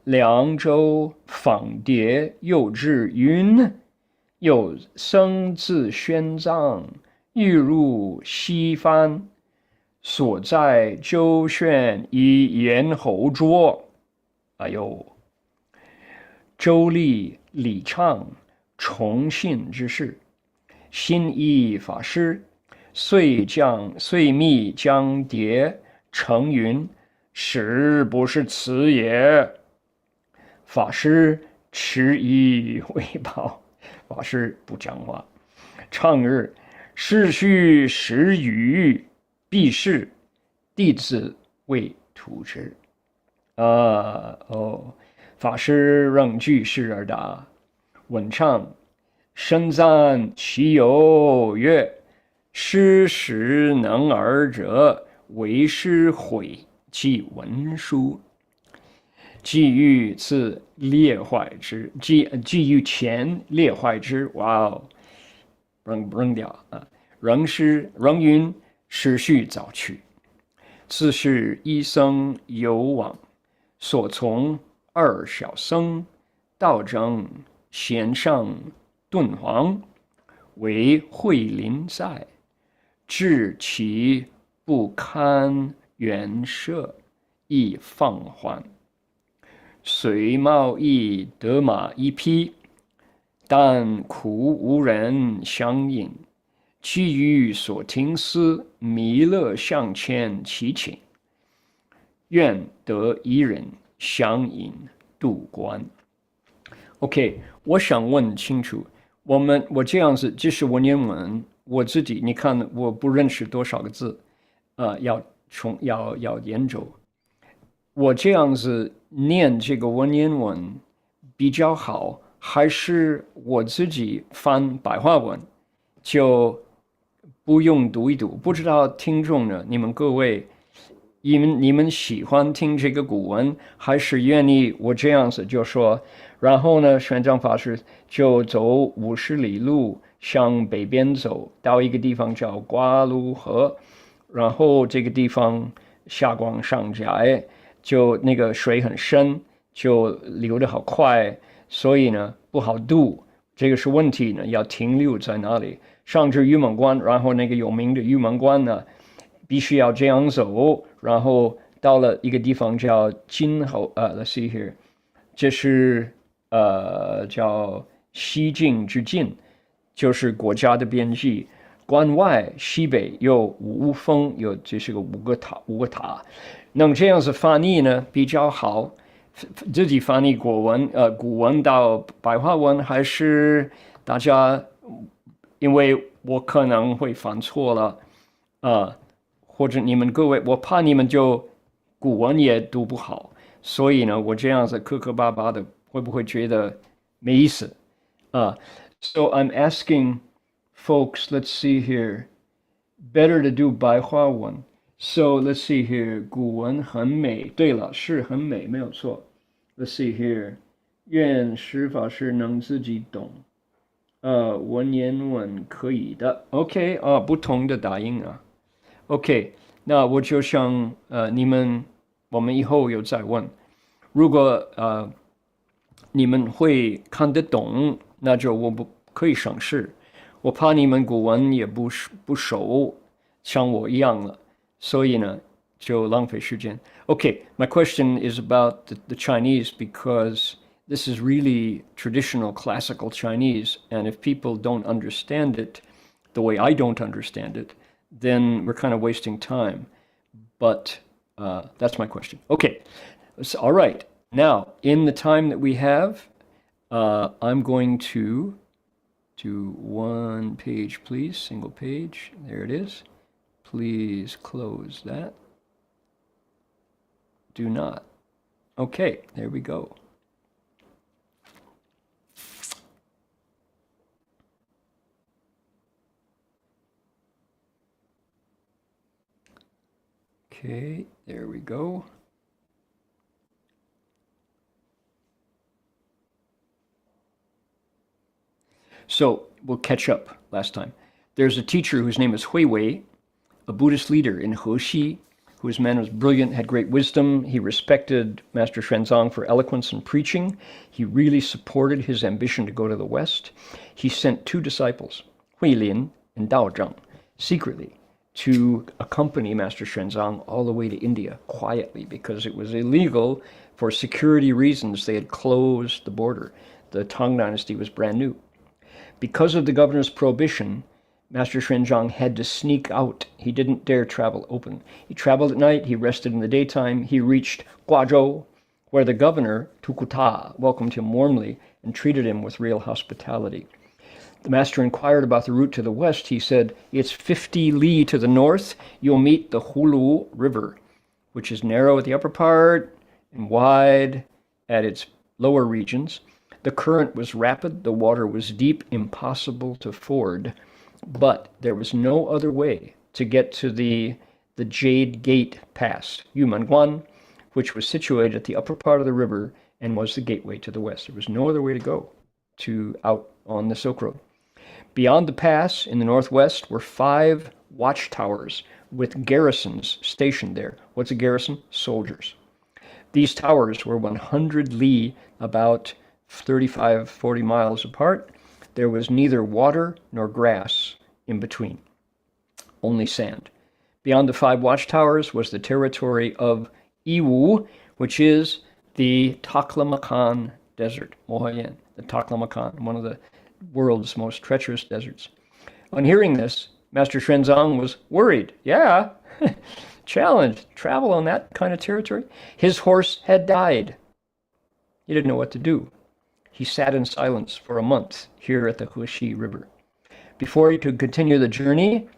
凉州访蝶又至云，有僧自宣藏，欲入西番，所在周旋以言侯捉。哎呦，周立李畅崇信之事。新一法师遂密将蝶成云，实不是此也。法师迟疑未报，法师不讲话。唱日，是须时语，必是弟子未图之。法师仍据事而答。稳唱。深赞其有曰：师时能尔者，为师悔即文书。既欲赐裂坏之，既欲前裂坏之，哇哦，扔掉啊！仍云师须早去。自是一僧有往，所从二小僧，道整弦上敦煌，为慧临在，至其不堪原舍，亦放还。虽贸易得马一匹，但苦无人相引。其余所听思，弥勒向前祈请，愿得一人相引渡关。OK， 我想问清楚，我这样子，这是文言文，我自己你看我不认识多少个字，要研究。我这样子念这个文言文比较好，还是我自己翻白话文就不用读一读？不知道听众呢，你们各位，你们喜欢听这个古文，还是愿意我这样子就说？然后呢，玄奘法师就走50里路向北边走，到一个地方叫瓜卢河，然后这个地方下光上窄，就那个水很深，就流得好快，所以呢不好渡。这个是问题呢，要停留在哪里？上至玉门关，然后那个有名的玉门关呢，必须要这样走，然后到了一个地方叫今后let's see here， 这是叫西晋之境，就是国家的边际。关外西北有五峰，有这是个五个塔，能这样子翻译呢比较好。自己翻译古文到白话文，还是大家？因为我可能会犯错了，或者你们各位，我怕你们就古文也读不好，所以呢，我这样子磕磕巴巴的，会不会觉得没意思？So I'm asking folks, let's see here, better to do 白话文。So let's see here, 古文很美，对了，是很美，没有错。Let's see here， 愿实法师能自己懂。文言文可以的 ，OK 不同的打印OK， 那我就想我们以后有再问，如果你们会看得懂，那就我不可以省事，我怕你们古文也不熟，像我一样了，所以呢就浪费时间。Okay, my question is about the Chinese because this is really traditional classical Chinese, and if people don't understand it the way I don't understand it, then we're kind of wasting time. But that's my question. Okay, so, all right. Now, in the time that we have, I'm going to do one page, please, single page. There it is. Please close that. Do not. Okay, there we go. Okay, there we go. So we'll catch up last time. There's a teacher whose name is Hui Wei, a Buddhist leader in Hexi, whose man was brilliant, had great wisdom. He respected Master Xuanzang for eloquence and preaching. He really supported his ambition to go to the West. He sent 2 disciples, Hui Lin and Dao Zhang, secretly to accompany Master Xuanzang all the way to India quietly because it was illegal for security reasons. They had closed the border. The Tang Dynasty was brand new. Because of the governor's prohibition, Master Xuanzang had to sneak out. He didn't dare travel open. He traveled at night, he rested in the daytime. He reached Guazhou, where the governor, Tukuta, welcomed him warmly and treated him with real hospitality. The master inquired about the route to the west. He said, it's 50 li to the north. You'll meet the Hulu River, which is narrow at the upper part and wide at its lower regions. The current was rapid, the water was deep, impossible to ford. But there was no other way to get to the Jade Gate Pass, Yumenguan, which was situated at the upper part of the river and was the gateway to the west. There was no other way to go out on the Silk Road. Beyond the pass, in the northwest, were 5 watchtowers with garrisons stationed there. What's a garrison? Soldiers. These towers were 100 li, about 35, 40 miles apart. There was neither water nor grass in between, only sand. Beyond the 5 watchtowers was the territory of Iwu, which is the Taklamakan Desert, Mohayen, the Taklamakan, one of the world's most treacherous deserts. On hearing this, Master Xuanzang was worried. Yeah, challenge, travel on that kind of territory. His horse had died. He didn't know what to do. He sat in silence for a month here at the Huxi River. Before he could continue the journey,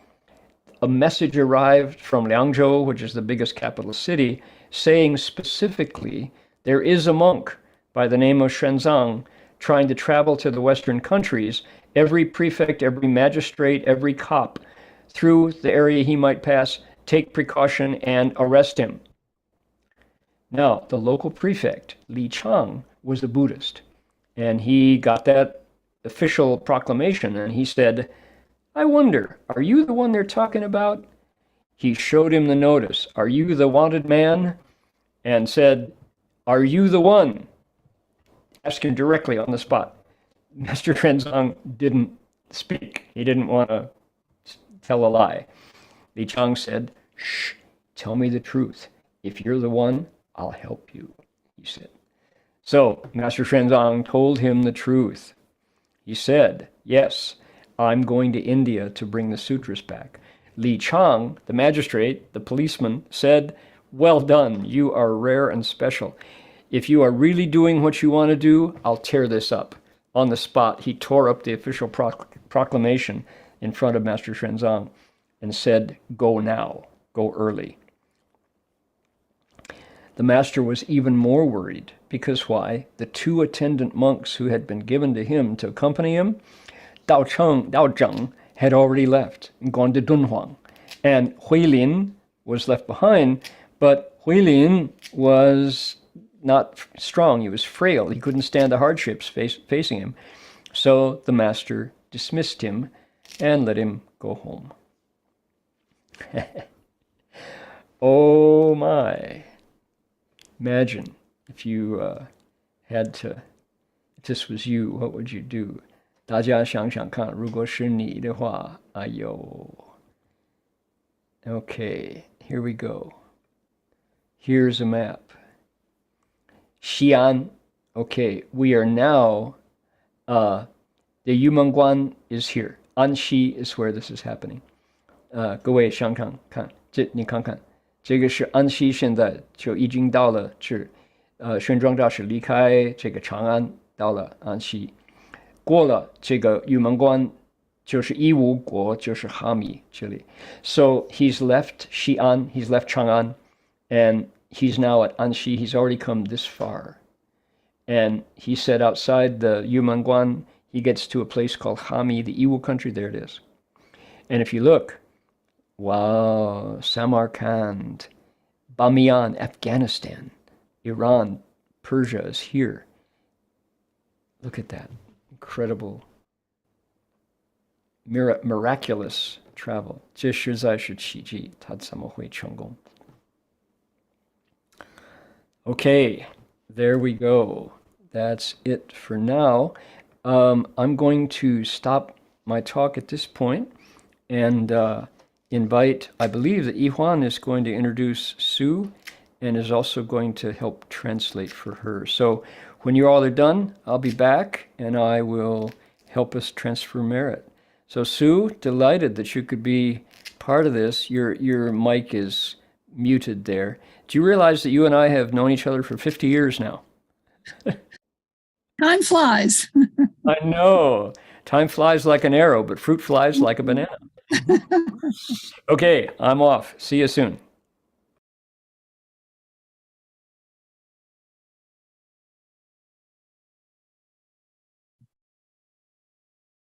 a message arrived from Liangzhou, which is the biggest capital city, saying specifically, there is a monk by the name of Xuanzang trying to travel to the Western countries. Every prefect, every magistrate, every cop through the area he might pass, take precaution and arrest him. Now, the local prefect, Li Chang, was a Buddhist, and he got that official proclamation, and he said, I wonder, are you the one they're talking about? He showed him the notice. Are you the wanted man? And said, are you the one? Ask him directly on the spot. Master Xuanzang didn't speak. He didn't want to tell a lie. Li Chang said, shh, tell me the truth. If you're the one, I'll help you, he said. So Master Xuanzang told him the truth. He said, yes, I'm going to India to bring the sutras back. Li Chang, the magistrate, the policeman, said, well done, you are rare and special. If you are really doing what you want to do, I'll tear this up. On the spot, he tore up the official proclamation in front of Master Xuanzang and said, go now, go early. The master was even more worried because why? The 2 attendant monks who had been given to him to accompany him, Dao Zheng had already left and gone to Dunhuang. And Huilin was left behind, but Huilin was not strong. He was frail. He couldn't stand the hardships facing him. So the master dismissed him and let him go home. Oh my. Imagine if you had to, if this was you, what would you do? 大家想想看，如果是你的话，哎呦。Okay, here we go. Here's a map. Xi'an. Okay, we are now, the Yumengguan is here. Anxi is where this is happening. 各位想想看，你看看，这个是安溪，现在就已经到了这，玄奘大师离开这个长安，到了安溪，过了这个玉门关，就是伊吾国，就是哈密这里。So he's left Xi'an, he's left Chang'an, and he's now at Anxi. He's already come this far. And he said outside the Yumengguan, he gets to a place called Hami, the Iwu country. There it is. And if you look, wow, Samarkand, Bamiyan, Afghanistan, Iran, Persia is here. Look at that. Incredible, miraculous travel. 这实在是奇迹，他怎么会成功？ Okay, there we go. That's it for now. I'm going to stop my talk at this point and invite, I believe that Yihuan is going to introduce Sue and is also going to help translate for her. So when you all are done, I'll be back and I will help us transfer merit. So Sue, delighted that you could be part of this. Your mic is muted there. Do you realize that you and I have known each other for 50 years now? Time flies. I know. Time flies like an arrow, but fruit flies like a banana. Okay, I'm off. See you soon.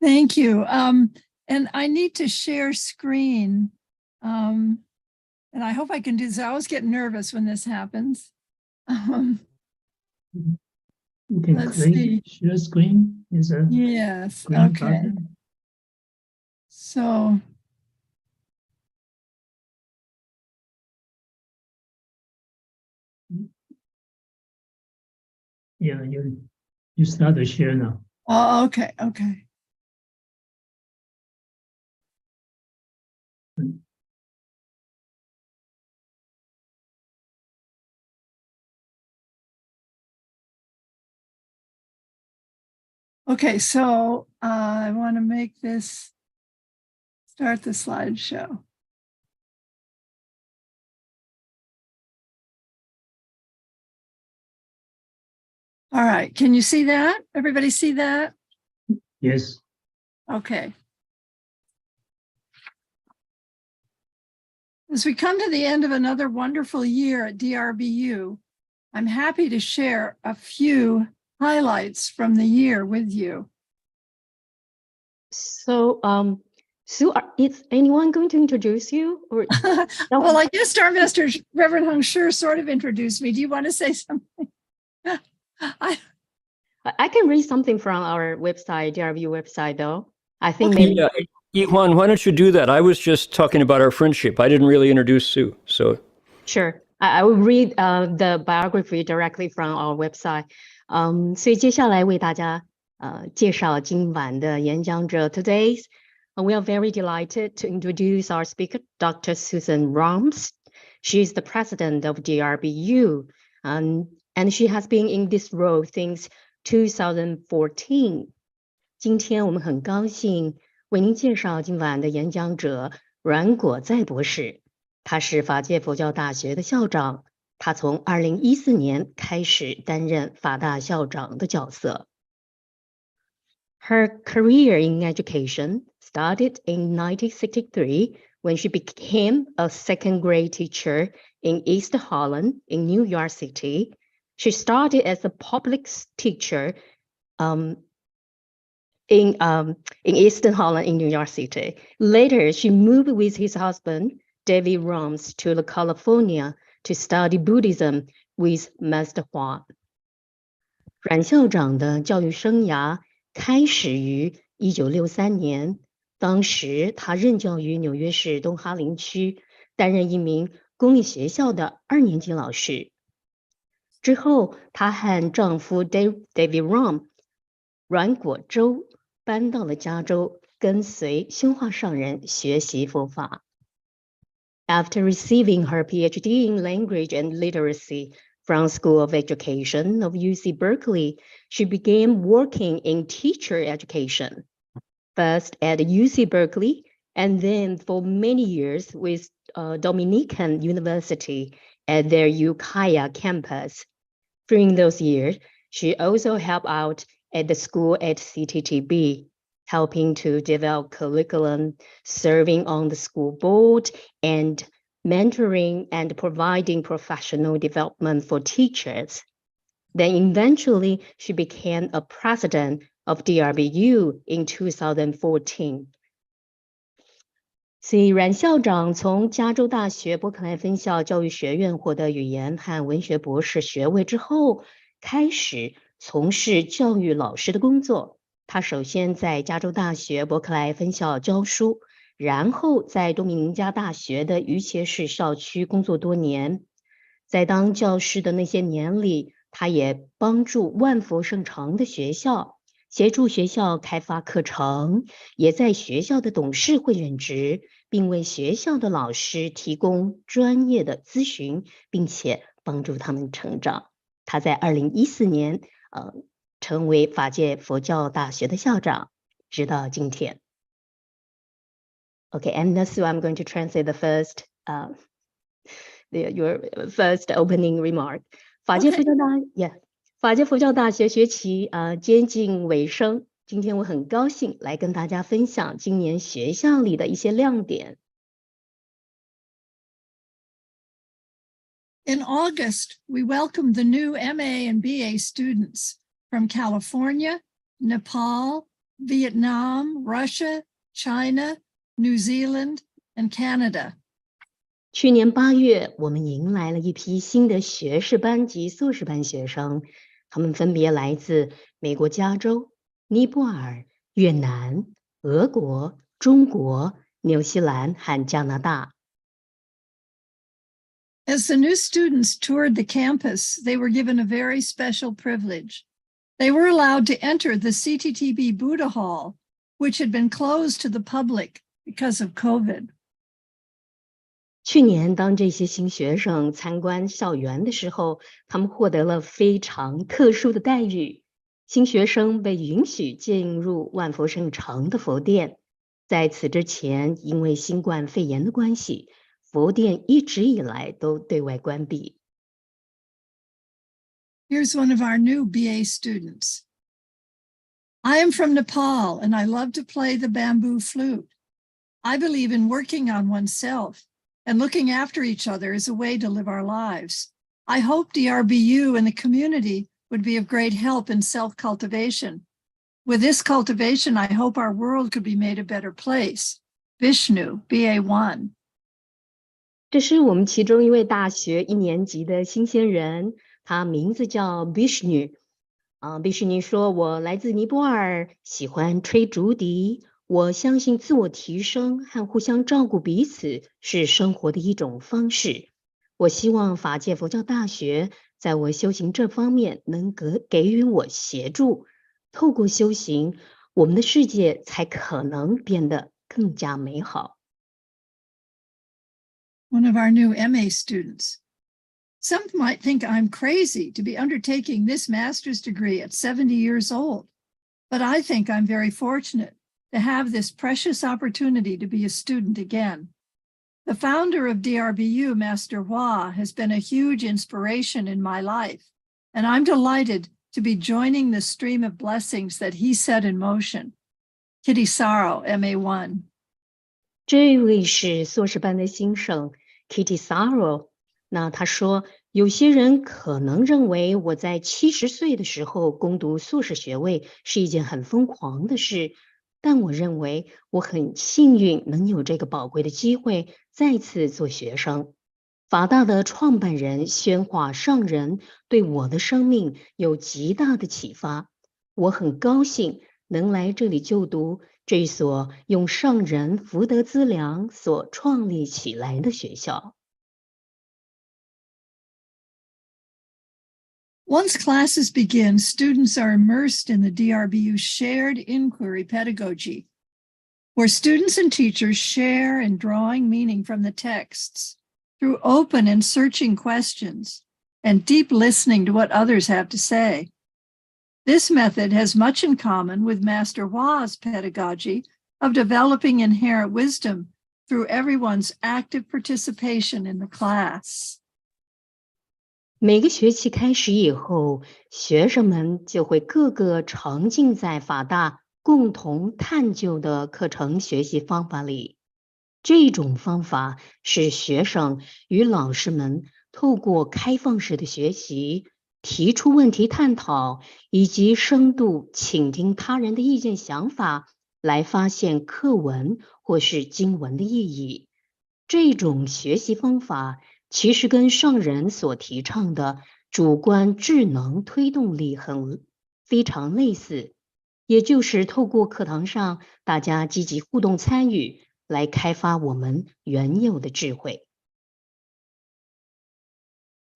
Thank you. And I need to share screen. And I hope I can do this. I always get nervous when this happens. You can Let's click see. share screen. Is a Yes. green Okay. button. So Yeah, you start to share now. Oh, okay, okay. Okay, so I want to make this, start the slideshow. All right, can you see that? Everybody see that? Yes. Okay. As we come to the end of another wonderful year at DRBU, I'm happy to share a few highlights from the year with you. So, Sue, is anyone going to introduce you? Or Well, I guess our Master Reverend Heng Sure sort of introduced me. Do you want to say something? I can read something from our website, DRBU website, though. I think maybe. Yeah, Yihuan, why don't you do that? I was just talking about our friendship. I didn't really introduce Sue, so. Sure. I will read the biography directly from our website. 所以接下来为大家介绍今晚的演讲者 Today's. We are very delighted to introduce our speaker, Dr. Susan Rams. She is the president of DRBU, and she has been in this role since 2014. 今天我们很高兴为您介绍今晚的演讲者阮果载博士。他是法界佛教大学的校长，他从2014年开始担任法大校长的角色。Her career in education started in 1963 when she became a second-grade teacher in East Holland in New York City. She started as a public teacher in East Holland in New York City. Later, she moved with his husband, David Rams, to California to study Buddhism with Master Hua. 阮校长的教育生涯开始于1963年，当时他任教于纽约市东哈林区，担任一名公立学校的2年级老师。之后，她和丈夫 David Ram 阮果洲搬到了加州，跟随修化上人学习佛法。After receiving her PhD in Language and Literacy from School of Education of UC Berkeley, she began working in teacher education, first at UC Berkeley and then for many years with Dominican University at their Ukiah campus. During those years, she also helped out at the school at CTTB, helping to develop curriculum, serving on the school board, and mentoring and providing professional development for teachers. Then eventually, she became a president of DRBU in 2014. 所以阮校长从加州大学伯克莱分校教育学院获得语言和文学博士学位之后，开始从事教育老师的工作。他首先在加州大学伯克莱分校教书，然后在多米尼加大学的于切市校区工作多年。在当教师的那些年里，他也帮助万佛圣城的学校，协助学校开发课程，也在学校的董事会任职，并为学校的老师提供专业的咨询，并且帮助他们成长。他在2014年成为法界佛教大学的校长，直到今天。Okay, and so I'm going to translate the first, your first opening remark. 法界佛教大学学期接近尾声，今天我很高兴来跟大家分享今年学校里的一些亮点。In August, we welcomed the new MA and BA students from California, Nepal, Vietnam, Russia, China, New Zealand, and Canada. 去年8月，我们迎来了一批新的学士班及硕士班学生，他们分别来自美国加州、尼泊尔、越南、俄国、中国、纽西兰和加拿大。As the new students toured the campus, they were given a very special privilege. They were allowed to enter the CTTB Buddha Hall, which had been closed to the public because of COVID. 去年，当这些新学生参观校园的时候，他们获得了非常特殊的待遇。新学生被允许进入万佛圣城的佛殿。在此之前，因为新冠肺炎的关系，佛殿一直以来都对外关闭。Here's one of our new BA students. I am from Nepal and I love to play the bamboo flute. I believe in working on oneself and looking after each other is a way to live our lives. I hope DRBU and the community would be of great help in self-cultivation. With this cultivation, I hope our world could be made a better place. Vishnu, BA1. 这是我们其中一位大学1年级的新鲜人，他名字叫 Vishnu。Vishnu 说：“我来自尼泊尔，喜欢吹竹笛。我相信自我提升和互相照顾彼此是生活的一种方式。我希望法界佛教大学在我修行这方面能给予我协助。透过修行，我们的世界才可能变得更加美好。” One of our new MA students. Some might think I'm crazy to be undertaking this master's degree at 70 years old, but I think I'm very fortunate to have this precious opportunity to be a student again. The founder of DRBU, Master Hua, has been a huge inspiration in my life, and I'm delighted to be joining the stream of blessings that he set in motion. Kitty Saro, MA1. 这位是硕士班的新生 Kitty Saro。那他说，有些人可能认为我在70岁的时候攻读硕士学位是一件很疯狂的事，但我认为我很幸运能有这个宝贵的机会再次做学生。法大的创办人宣化上人对我的生命有极大的启发，我很高兴能来这里就读这所用上人福德资粮所创立起来的学校。Once classes begin, students are immersed in the DRBU shared inquiry pedagogy, where students and teachers share in drawing meaning from the texts through open and searching questions and deep listening to what others have to say. This method has much in common with Master Hua's pedagogy of developing inherent wisdom through everyone's active participation in the class. 每个学期开始以后，学生们就会个个沉浸在法大共同探究的课程学习方法里。这种方法是学生与老师们透过开放式的学习、提出问题探讨以及深度倾听他人的意见想法，来发现课文或是经文的意义。这种学习方法其实跟上人所提倡的主观智能推动力非常类似，也就是透过课堂上大家积极互动参与，来开发我们原有的智慧。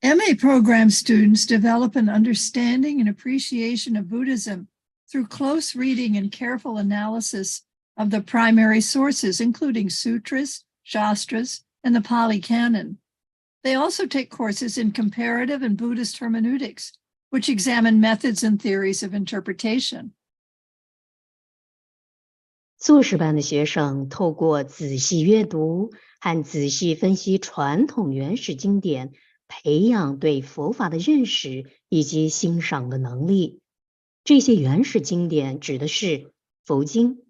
MA program students develop an understanding and appreciation of Buddhism through close reading and careful analysis of the primary sources, including sutras, shastras, and the Pali Canon. They also take courses in comparative and Buddhist hermeneutics, which examine methods and theories of interpretation. 硕士班的学生透过仔细阅读和仔细分析传统原始经典，培养对佛法的认识以及欣赏的能力。这些原始经典指的是佛经、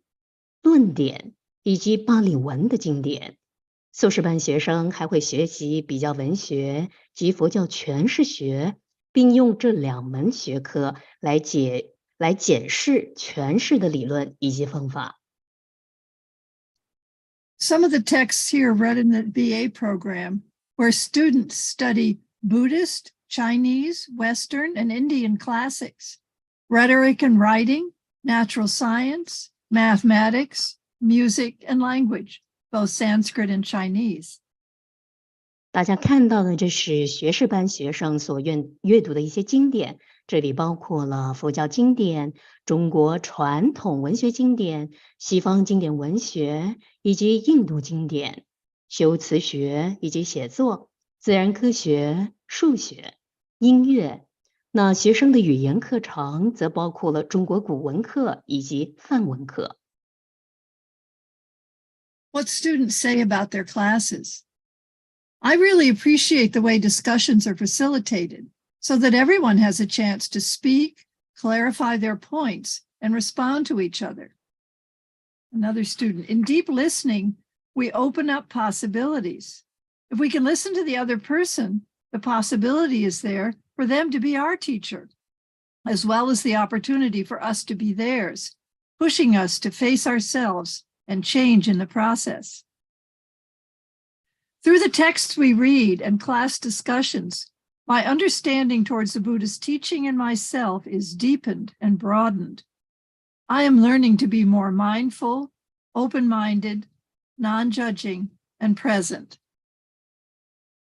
论点以及巴利文的经典。硕士班学生还会学习比较文学及佛教诠释学，并用这2门学科来检视诠释的理论以及方法。Some of the texts here read in the BA program, where students study Buddhist, Chinese, Western, and Indian classics, rhetoric and writing, natural science, mathematics, music, and language, both Sanskrit and Chinese. 大家看到的这是学士班学生所阅读的一些经典，这里包括了佛教经典、中国传统文学经典、西方经典文学以及印度经典、修辞学以及写作、自然科学、数学、音乐。那学生的语言课程则包括了中国古文课以及梵文课。What students say about their classes. I really appreciate the way discussions are facilitated so that everyone has a chance to speak, clarify their points, and respond to each other. Another student, in deep listening, we open up possibilities. If we can listen to the other person, the possibility is there for them to be our teacher, as well as the opportunity for us to be theirs, pushing us to face ourselves and change in the process. Through the texts we read and class discussions, my understanding towards the Buddha's teaching and myself is deepened and broadened. I am learning to be more mindful, open-minded, non-judging, and present.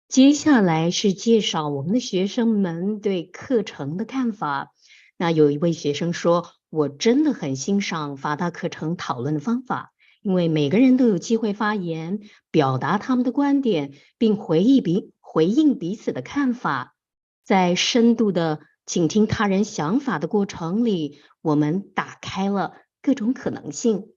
接下来是介绍我们的学生们对课程的看法。那有一位学生说，我真的很欣赏法大课程讨论的方法，因为每个人都有机会发言，表达他们的观点，并回应彼此的看法。在深度的倾听他人想法的过程里，我们打开了各种可能性。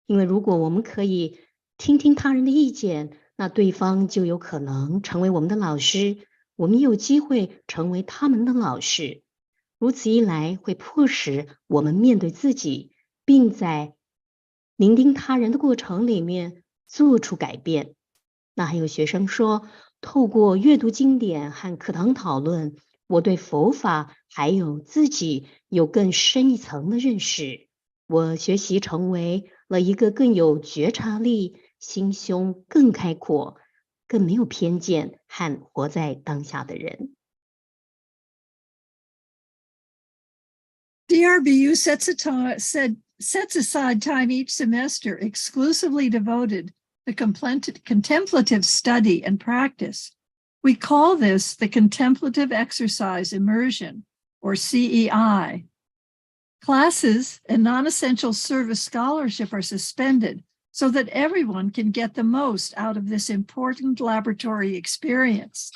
因为如果我们可以听听他人的意见，那对方就有可能成为我们的老师，我们有机会成为他们的老师。如此一来，会迫使我们面对自己，并在聆听他人的过程里面做出改变。那还有学生说，透过阅读经典和课堂讨论，我对佛法还有自己有更深一层的认识。我学习成为了一个更有觉察力、心胸更开阔、更没有偏见和活在当下的人。DRBU sets aside time each semester exclusively devoted to contemplative study and practice. We call this the Contemplative Exercise Immersion, or CEI. Classes and non-essential service scholarship are suspended so that everyone can get the most out of this important laboratory experience.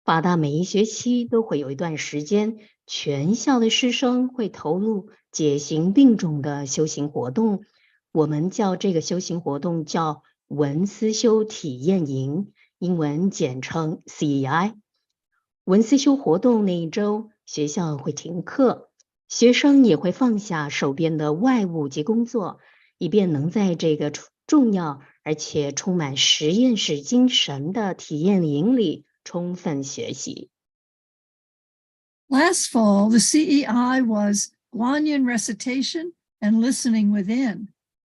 法大每一学期都会有一段时间，全校的师生会投入解行并重的修行活动。我们叫这个修行活动叫文思修体验营，英文简称 CEI。文思修活动那一周，学校会停课，学生也会放下手边的外务及工作，以便能在这个重要而且充满实验室精神的体验营里充分学习。Last fall, the CEI was Guanyin recitation and listening within.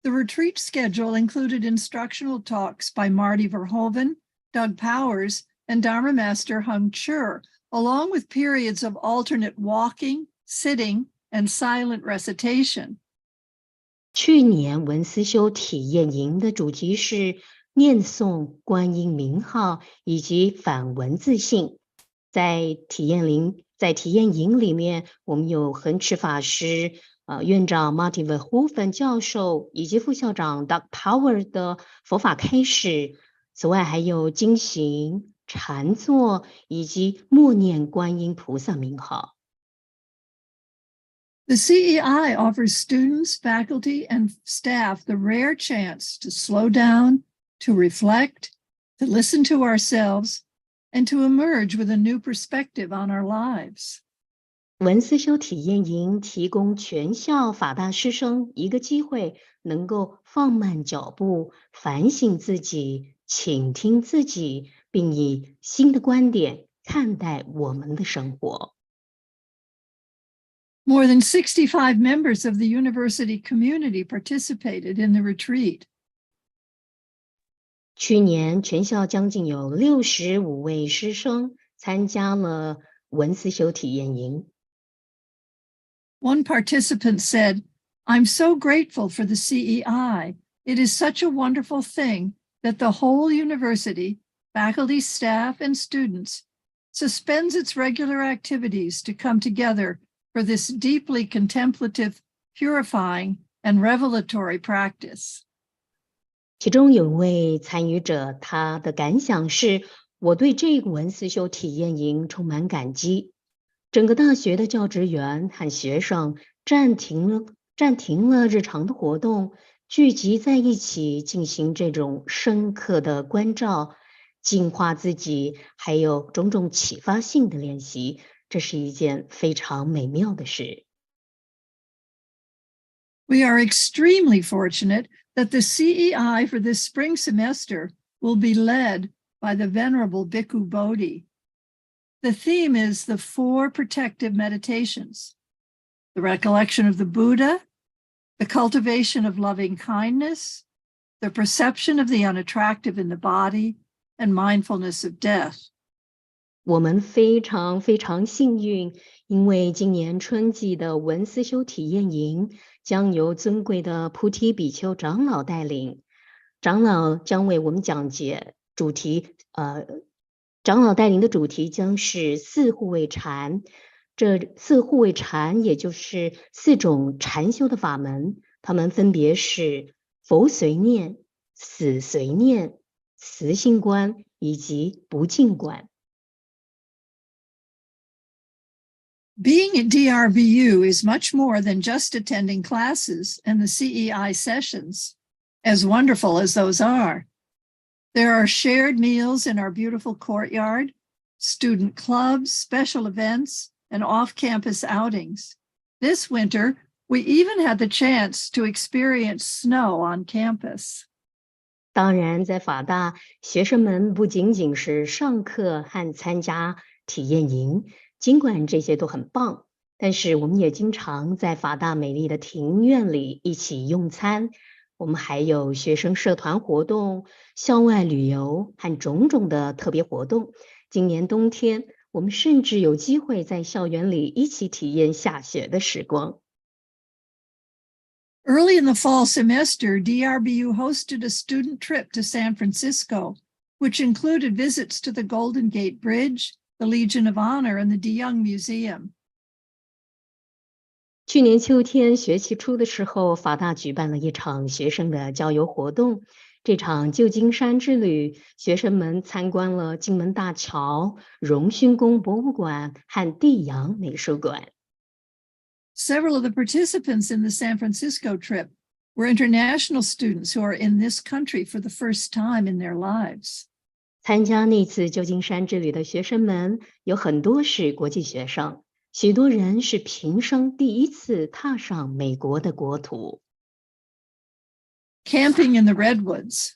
The retreat schedule included instructional talks by Marty Verhoeven, Doug Powers, and Dharma Master Heng Sure, along with periods of alternate walking, sitting, and silent recitation. 去年文思修体验营的主题是念诵观音名号以及反文字性。在体验营里面，我们有恒实法师、院长 Marty Verhoeven 教授以及副校长 Doug Powers 的佛法开始。此外还有经行、禅坐以及默念观音菩萨名号。The CEI offers students, faculty, and staff the rare chance to slow down, to reflect, to listen to ourselves, and to emerge with a new perspective on our lives. 文思修体验营提供全校法大师生一个机会，能够放慢脚步，反省自己，倾听自己，并以新的观点看待我们的生活。More than 65 members of the university community participated in the retreat. 去年全校将近有65位师生参加了文思修体验营。One participant said, "I'm so grateful for the CEI. It is such a wonderful thing that the whole university, faculty, staff, and students, suspends its regular activities to come together for this deeply contemplative, purifying, and revelatory practice. 其中有一位参与者，他的感想是：我对这个文思修体验营充满感激。整个大学的教职员和学生暂停了日常的活动，聚集在一起进行这种深刻的关照、净化自己，还有种种启发性的练习。这是一件非常美妙的事。We are extremely fortunate that the CEI for this spring semester will be led by the Venerable Bhikkhu Bodhi. The theme is the 4 protective meditations: the recollection of the Buddha, the cultivation of loving kindness, the perception of the unattractive in the body, and mindfulness of death. 我们非常非常幸运，因为今年春季的文思修体验营将由尊贵的菩提比丘长老带领，长老将为我们讲解主题。长老带领的主题将是4护卫禅。这4护卫禅也就是4种禅修的法门，它们分别是佛随念、死随念、慈心观以及不净观。Being at DRBU is much more than just attending classes and the CEI sessions, as wonderful as those are. There are shared meals in our beautiful courtyard, student clubs, special events, and off-campus outings. This winter, we even had the chance to experience snow on campus. 当然，在法大，学生们不仅仅是上课和参加体验营，尽管这些都很棒，但是我们也经常在法大美丽的庭院里一起用餐。我们还有学生社团活动、校外旅游和种种的特别活动。今年冬天，我们甚至有机会在校园里一起体验下雪的时光。Early in the fall semester, DRBU hosted a student trip to San Francisco, which included visits to the Golden Gate Bridge, the Legion of Honor, and the DeYoung Museum. 去年秋天学期初的时候，法大举办了一场学生的郊游活动。这场旧金山之旅，学生们参观了金门大桥、荣勋宫博物馆和地洋美术馆。Several of the participants in the San Francisco trip were international students who are in this country for the first time in their lives. 参加那次旧金山之旅的学生们有很多是国际学生。许多人是平生第一次踏上美国的国土。Camping in the Redwoods.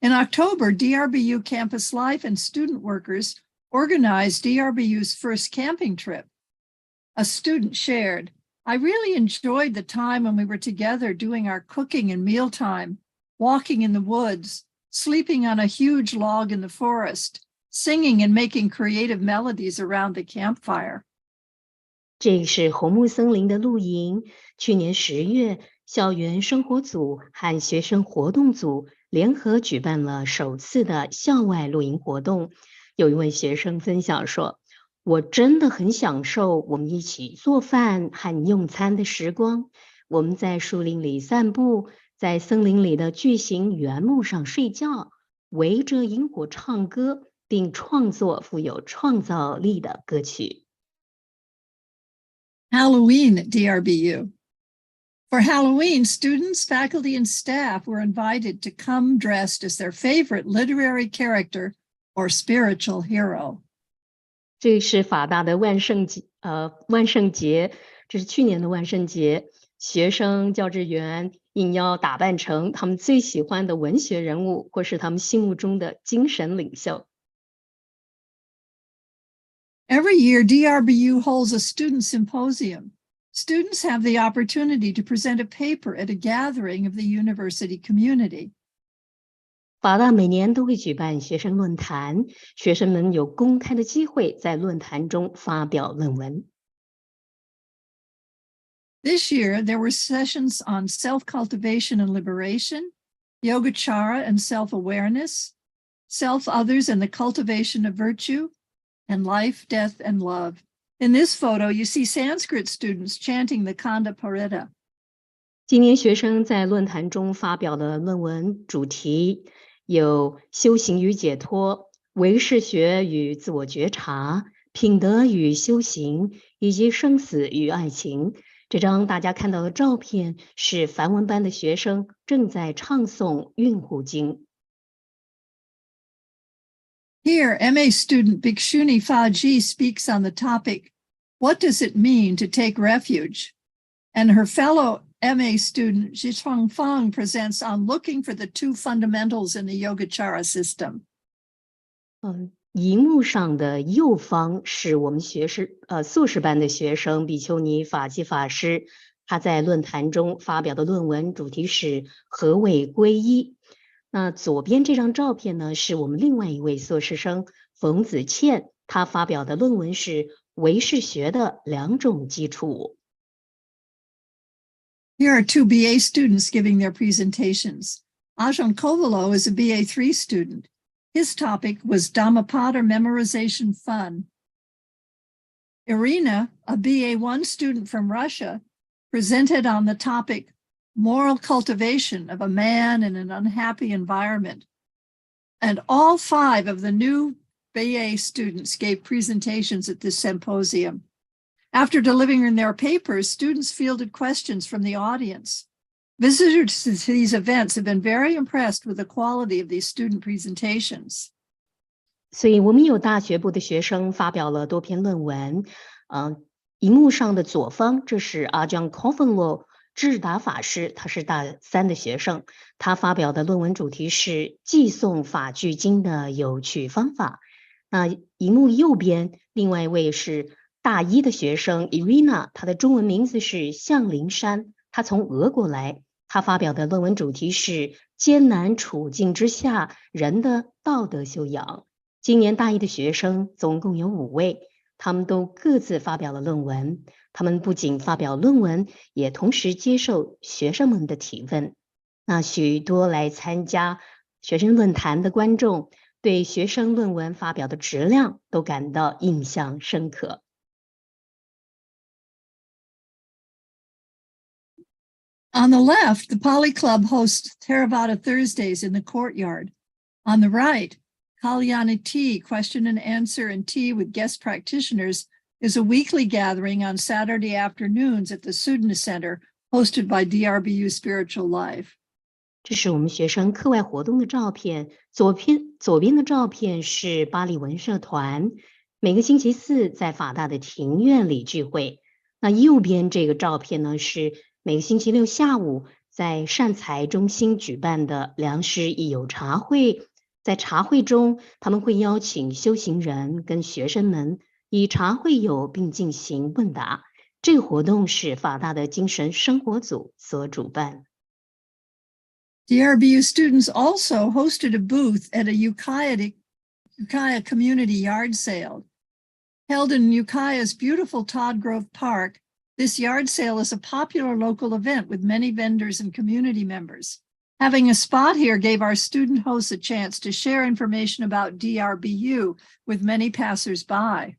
In October, DRBU Campus Life and student workers organized DRBU's first camping trip. A student shared, "I really enjoyed the time when we were together doing our cooking and mealtime, walking in the woods, sleeping on a huge log in the forest, singing and making creative melodies around the campfire." 这是红木森林的露营。去年10月，校园生活组和学生活动组联合举办了首次的校外露营活动。有一位学生分享说：“我真的很享受我们一起做饭和用餐的时光。我们在树林里散步，在森林里的巨型原木上睡觉，围着萤火唱歌。”并创作富有创造力的歌曲。Halloween at DRBU. For Halloween, students, faculty, and staff were invited to come dressed as their favorite literary character or spiritual hero. 这是法大的万圣节，这是去年的万圣节，学生、教职员应邀打扮成他们最喜欢的文学人物，或是他们心目中的精神领袖。Every year, DRBU holds a student symposium. Students have the opportunity to present a paper at a gathering of the university community. 法大每年都会举办学生论坛，学生们有公开的机会在论坛中发表论文。This year, there were sessions on self-cultivation and liberation, yogacara and self-awareness, self, others, and the cultivation of virtue, and life, death, and love. In this photo, you see Sanskrit students chanting the Kanda Parita. 今年学生在论坛中发表的论文主题有修行与解脱、唯识学与自我觉察、品德与修行，以及生死与爱情。这张大家看到的照片是梵文班的学生正在唱诵运护经。Here, MA student Bhikshuni Faji speaks on the topic, "What does it mean to take refuge?" And her fellow MA student Zhichuang Fang presents on looking for the two fundamentals in the Yogacara system. 荧幕上的右方是我们硕士班的学生比丘尼法基法师，他在论坛中发表的论文主题是何谓皈依。那左边这张照片呢，是我们另外一位硕士生冯子倩，他发表的论文是唯识学的两种基础。Here are two BA students giving their presentations. Ajahn Kovalo is a BA3 student. His topic was Dhammapada memorization fun. Irina, a BA1 student from Russia, presented on the topic moral cultivation of a man in an unhappy environment. And all 5 of the new BA students gave presentations at this symposium. After delivering their papers, students fielded questions from the audience. Visitors to these events have been very impressed with the quality of these student presentations. 所以我们有大学部的学生发表了多篇论文。荧幕上的左方，这是阿江 Kovalo 智达法师，他是大3的学生，他发表的论文主题是寄诵法句经的有趣方法。那荧幕右边，另外一位是大1的学生 Irina， 她的中文名字是向灵山，她从俄国来，她发表的论文主题是艰难处境之下人的道德修养。今年大1的学生总共有5位，他们都各自发表了论文。他们不仅发表论文，也同时接受学生们的提问。那许多来参加学生论坛的观众对学生论文发表的质量都感到印象深刻。On the left, the Pali Club hosts Theravada Thursdays in the courtyard. On the right, Kalyani Tea, question and answer and tea with guest practitioners, is a weekly gathering on Saturday afternoons at the Sudana Center, hosted by DRBU Spiritual Life. 这是我们学生课外活动的照片，左边的照片是巴黎文社团，每个星期4在法大的庭院里聚会。那右边这个照片呢，是每个星期6下午在善财中心举办的良师益友茶会。在茶会中，他们会邀请修行人跟学生们以茶会友并进行问答。这个活动是法大的精神生活组所主办。DRBU students also hosted a booth at a Ukiah community yard sale. Held in Ukiah's beautiful Todd Grove Park, this yard sale is a popular local event with many vendors and community members. Having a spot here gave our student hosts a chance to share information about DRBU with many passers-by.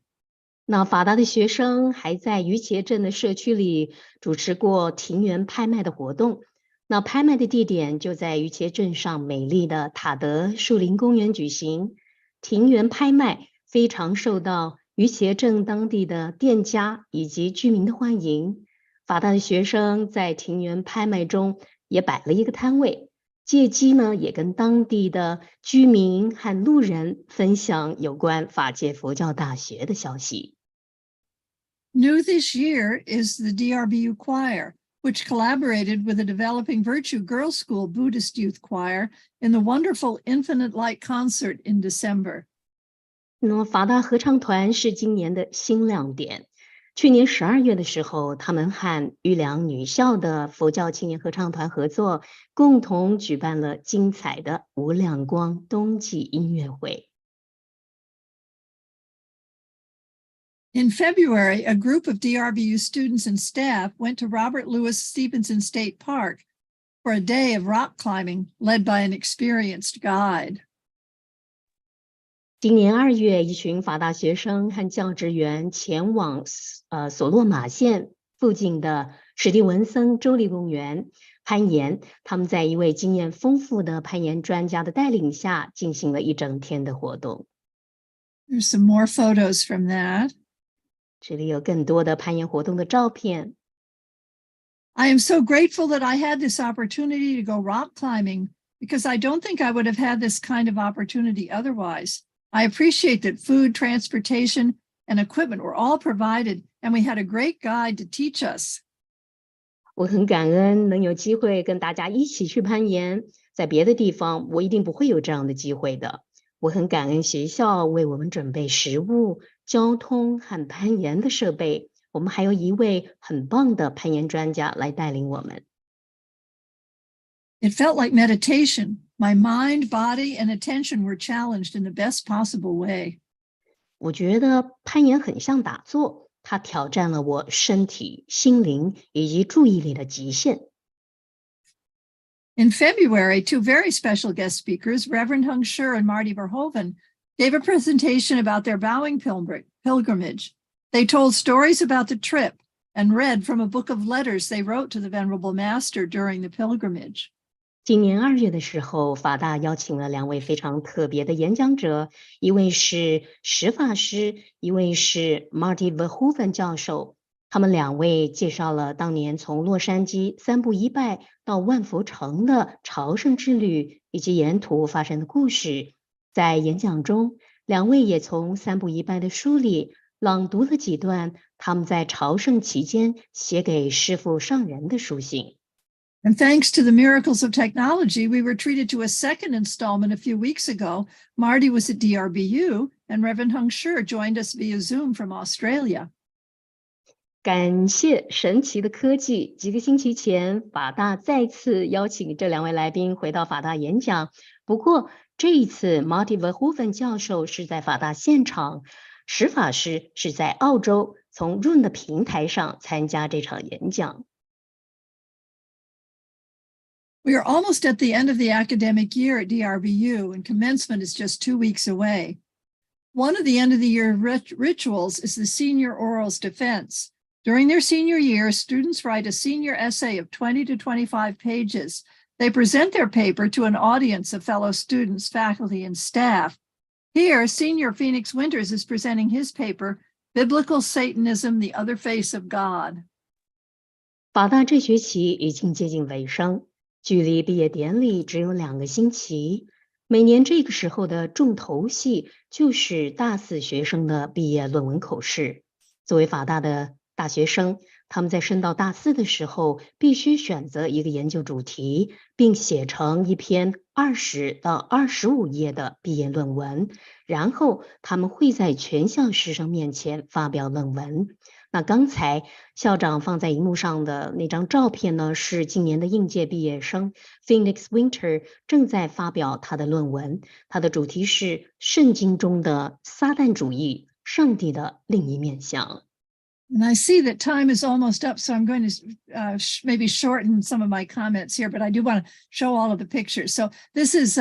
那法大的学生还在于茄镇的社区里主持过庭园拍卖的活动。那拍卖的地点就在于茄镇上美丽的塔德树林公园举行。庭园拍卖非常受到于茄镇当地的店家以及居民的欢迎。法大的学生在庭园拍卖中也摆了一个摊位，借机呢也跟当地的居民和路人分享有关法界佛教大学的消息。New this year is the DRBU Choir, which collaborated with the Developing Virtue Girls' School Buddhist Youth Choir in the wonderful Infinite Light Concert in December. 那么法大合唱团是今年的新亮点。去年12月的时候，他们和玉良女校的佛教青年合唱团合作，共同举办了精彩的无量光冬季音乐会。In February, a group of DRBU students and staff went to Robert Louis Stevenson State Park for a day of rock climbing led by an experienced guide. 今年2月，一群法大学生和教职员前往索洛马县附近的史蒂文森州立公园攀岩。他们在一位经验丰富的攀岩专家的带领下，进行了一整天的活动。There's some more photos from that. 这里有更多的攀岩活动的照片。I am so grateful that I had this opportunity to go rock climbing because I don't think I would have had this kind of opportunity otherwise. I appreciate that food, transportation, and equipment were all provided, and we had a great guide to teach us. 我很感恩能有机会跟大家一起去攀岩，在别的地方我一定不会有这样的机会的。我很感恩学校为我们准备食物、交通和攀岩的设备。我们还有一位很棒的攀岩专家来带领我们。It felt like meditation. My mind, body, and attention were challenged in the best possible way. 我觉得攀岩很像打坐，它挑战了我身体、心灵以及注意力的极限。In February, 2 very special guest speakers, Reverend Heng Sure and Marty Verhoeven, gave a presentation about their bowing pilgrimage. They told stories about the trip and read from a book of letters they wrote to the Venerable Master during the pilgrimage. 今年2月的时候，法大邀请了2位非常特别的演讲者，一位是实法师，一位是 Marty Verhoeven 教授。他们2位介绍了当年从洛杉矶3步1拜到万佛城的朝圣之旅，以及沿途发生的故事。在演讲中，2位也从3步1拜的书里朗读了几段他们在朝圣期间写给师父上人的书信。And thanks to the miracles of technology, we were treated to a second installment a few weeks ago. Marty was at DRBU, and Reverend Heng Sure joined us via Zoom from Australia. 感谢神奇的科技，几个星期前，法大再次邀请这2位来宾回到法大演讲。不过这一次 Marty Verhoeven 教授是在法大现场，实法师是在澳洲，从 Zoom 的平台上参加这场演讲。We are almost at the end of the academic year at DRBU, and commencement is just 2 weeks away. One of the end-of-the-year rituals is the senior orals defense. During their senior year, students write a senior essay of 20 to 25 pages. They present their paper to an audience of fellow students, faculty, and staff. Here, Senior Phoenix Winters is presenting his paper, Biblical Satanism, the Other Face of God. 法大这学期已经接近尾声，距离毕业典礼只有2个星期。每年这个时候的重头戏就是大4学生的毕业论文口试。作为法大的大学生，他们在升到大4的时候，必须选择一个研究主题，并写成一篇20到25页的毕业论文，然后他们会在全校师生面前发表论文。那刚才校长放在荧幕上的那张照片呢，是今年的应届毕业生 Phoenix Winter 正在发表他的论文，他的主题是圣经中的撒旦主义，上帝的另一面相。And I see that time is almost up, so I'm going to maybe shorten some of my comments here, but I do want to show all of the pictures. So this is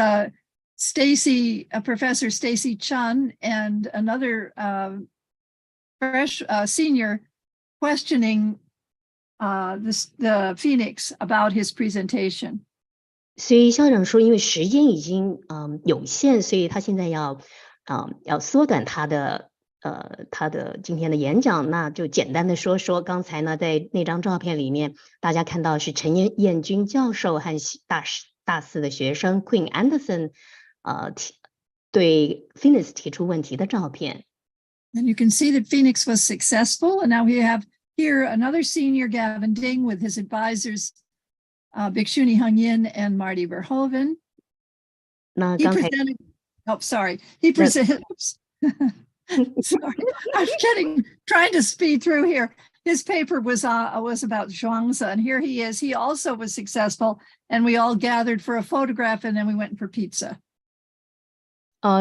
Professor Stacy Chun and another senior questioning the Phoenix about his presentation. 所以校长说，因为时间已经有限，所以他现在要缩短他的今天的演讲，那就简单的说说。刚才呢，在那张照片里面，大家看到是陈彦君教授和大4的学生 Queen Anderson 对 Phoenix 提出问题的照片。And you can see that Phoenix was successful, and now we have here another senior, Gavin Ding, with his advisors, Bhikshuni Hung Yin and Marty Verhoeven. 那刚才 He presented. Sorry, I'm trying to speed through here. His paper was about Zhuangzi, and here he is. He also was successful, and we all gathered for a photograph, and then we went for pizza.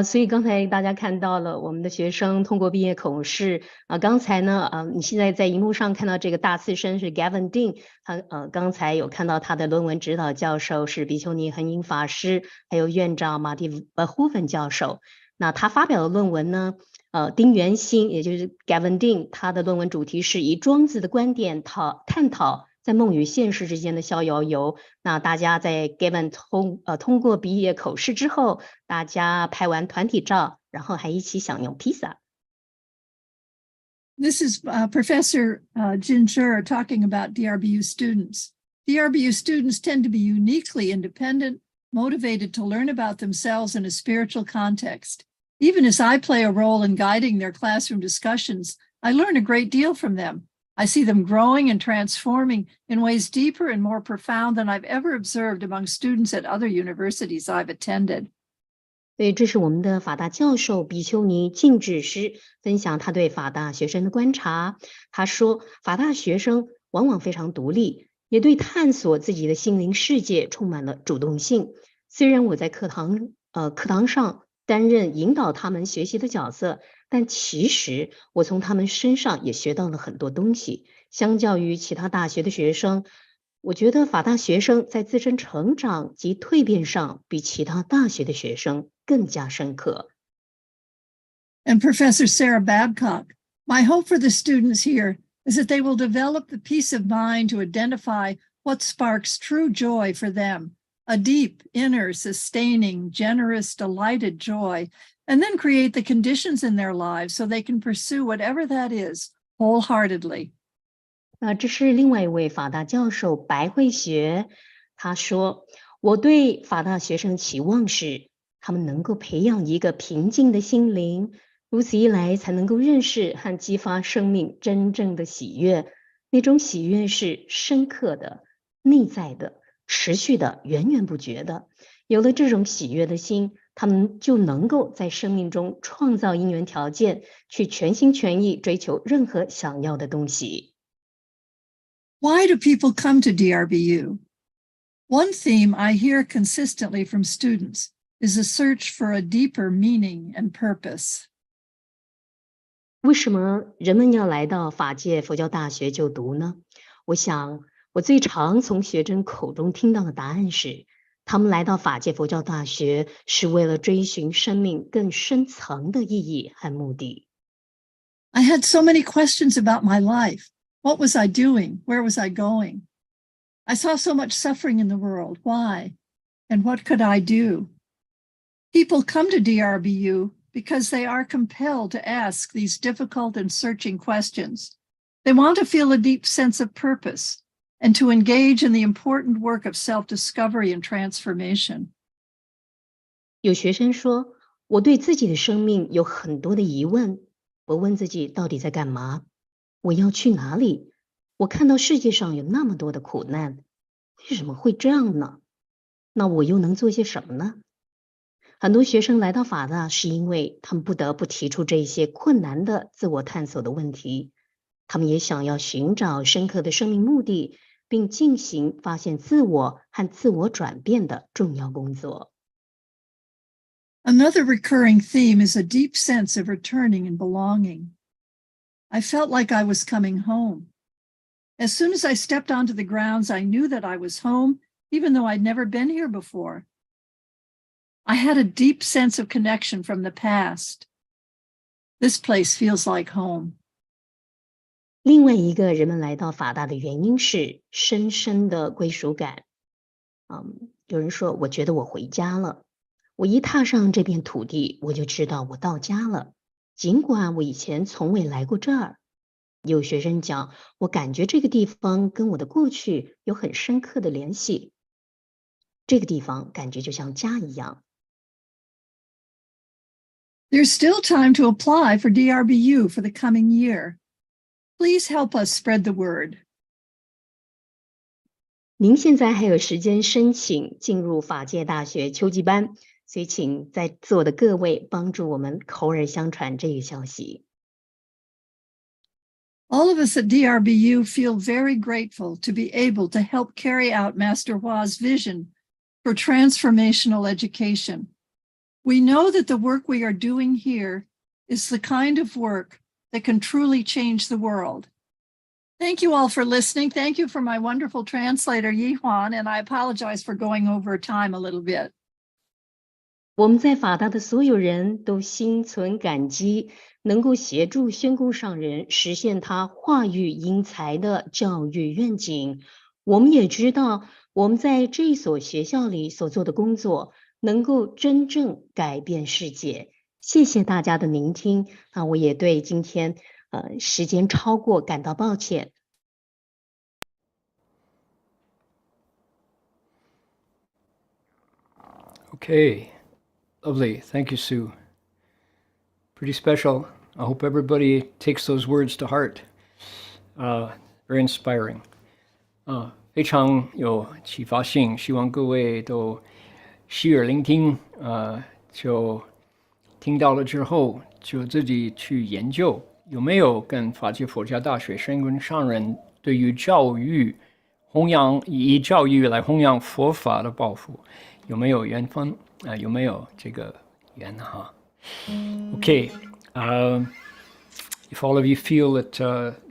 所以刚才大家看到了我们的学生通过毕业口试刚才呢你现在在荧幕上看到这个大4生是 Gavin Ding， 他刚才有看到他的论文指导教授是比丘尼恒英法师，还有院长马蒂Verhoeven教授。那他发表的论文呢，丁元兴，也就是 Gavin Dean， 他的论文主题是以庄子的观点探讨在梦与现实之间的逍遥游。那大家在 Gavin 通过毕业口试之后，大家拍完团体照，然后还一起享用披萨。This is Professor Heng Sure talking about DRBU students. DRBU students tend to be uniquely independent, motivated to learn about themselves in a spiritual context. Even as I play a role in guiding their classroom discussions, I learn a great deal from them. I see them growing and transforming in ways deeper and more profound than I've ever observed among students at other universities I've attended. 所以这是我们的法大教授比丘尼净智师分享他对法大学生的观察。他说，法大学生往往非常独立，也对探索自己的心灵世界充满了主动性。虽然我在课堂上担任引导他们学习的角色，但其实我从他们身上也学到了很多东西。相较于其他大学的学生，我觉得法大学生在自身成长及蜕变上比其他大学的学生更加深刻。And Professor Sarah Babcock, my hope for the students here is that they will develop the peace of mind to identify what sparks true joy for them, a deep, inner, sustaining, generous, delighted joy, and then create the conditions in their lives so they can pursue whatever that is wholeheartedly. 这是另外一位法大教授白慧学，他说，我对法大学生期望是他们能够培养一个平静的心灵，如此一来才能够认识和激发生命真正的喜悦。那种喜悦是深刻的、内在的、持续的、源源不绝的。有了这种喜悦的心，他们就能够在生命中创造因缘条件，去全心全意追求任何想要的东西。Why do people come to DRBU? One theme I hear consistently from students is a search for a deeper meaning and purpose. 为什么人们要来到法界佛教大学就读呢？我想，我最常从学生口中听到的答案是，他们来到法界佛教大学是为了追寻生命更深层的意义和目的。I had so many questions about my life. What was I doing? Where was I going? I saw so much suffering in the world. Why? And what could I do? People come to DRBU because they are compelled to ask these difficult and searching questions. They want to feel a deep sense of purpose and to engage in the important work of self-discovery and transformation. 有学生说，我对自己的生命有很多的疑问，我问自己到底在干嘛？我要去哪里？我看到世界上有那么多的苦难，为什么会这样呢？那我又能做些什么呢？很多学生来到法大是因为他们不得不提出这些困难的自我探索的问题，他们也想要寻找深刻的生命目的，并进行发现自我和自我转变的重要工作。Another recurring theme is a deep sense of returning and belonging. I felt like I was coming home. As soon as I stepped onto the grounds, I knew that I was home, even though I'd never been here before. I had a deep sense of connection from the past. This place feels like home. 另外一个人们来到法大的原因是深深的归属感。有人说，我觉得我回家了。我一踏上这片土地，我就知道我到家了，尽管我以前从未来过这儿。有学生讲，我感觉这个地方跟我的过去有很深刻的联系，这个地方感觉就像家一样。There's still time to apply for DRBU for the coming year. Please help us spread the word. 您现在还有时间申请进入法界大学秋季班，所以请在座的各位帮助我们口耳相传这个消息。All of us at DRBU feel very grateful to be able to help carry out Master Hua's vision for transformational education. We know that the work we are doing here is the kind of work that can truly change the world. Thank you all for listening. Thank you for my wonderful translator, Yi Huan, and I apologize for going over time a little bit. 我们在法大的所有人都心存感激，能够协助宣公上人实现他化育英才的教育愿景。我们也知道，我们在这所学校里所做的工作，能够真正改变世界。谢谢大家的聆听啊！我也对今天时间超过感到抱歉。Okay, lovely. Thank you, Sue. Pretty special. I hope everybody takes those words to heart. Very inspiring. 非常有启发性，希望各位都洗耳聆听，就听到了之后，就自己去研究有没有跟法界佛教大学宣公上人对于教育弘扬以教育来弘扬佛法的抱负有没有缘分有没有这个缘哈 Okay, if all of you feel that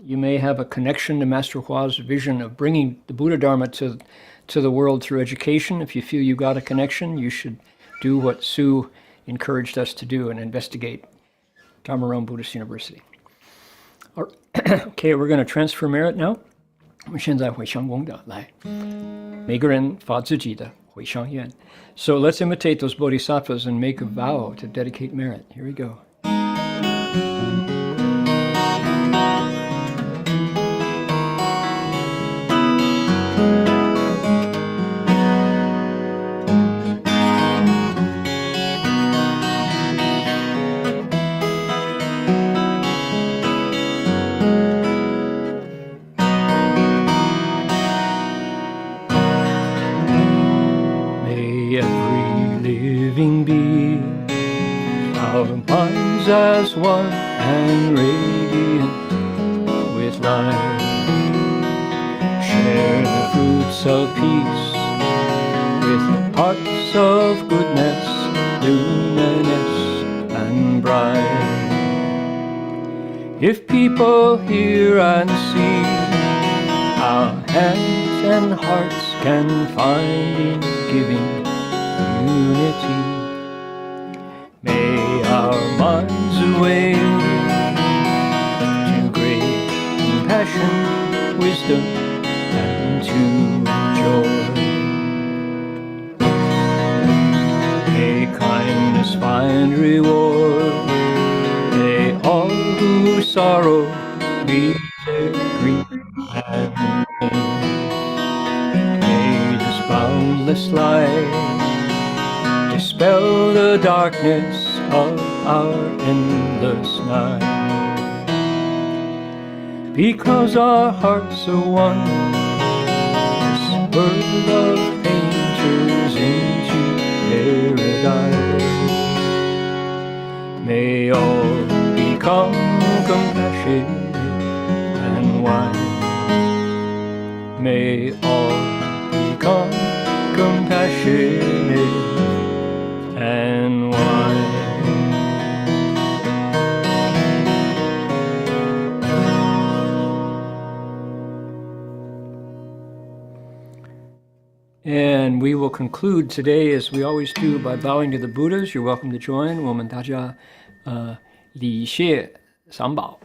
you may have a connection to Master Hua's vision of bringing the Buddha Dharma to the world through education, if you feel you got a connection, you should do what Sue encouraged us to do and investigate Dharma Rome Buddhist University. Okay, we're going to transfer merit now. 我们现在回向功德，来，每个人发自己的回向愿。So let's imitate those bodhisattvas and make a vow to dedicate merit. Here we go. As one and radiant with light, share the fruits of peace with hearts of goodness, luminous and bright. If people hear and see, our hands and hearts can find in giving unity. May our minds awake to great compassion, wisdom, and to joy. May kindness find reward. May all who sorrow leave their grief and pain. May this boundless light dispel the darkness of our endless night. Because our hearts are one, this world of angels into paradise. May all become compassionate and wise. May all become compassionate and wise. And we will conclude today, as we always do, by bowing to the Buddhas. You're welcome to join. 我们大家礼谢三宝。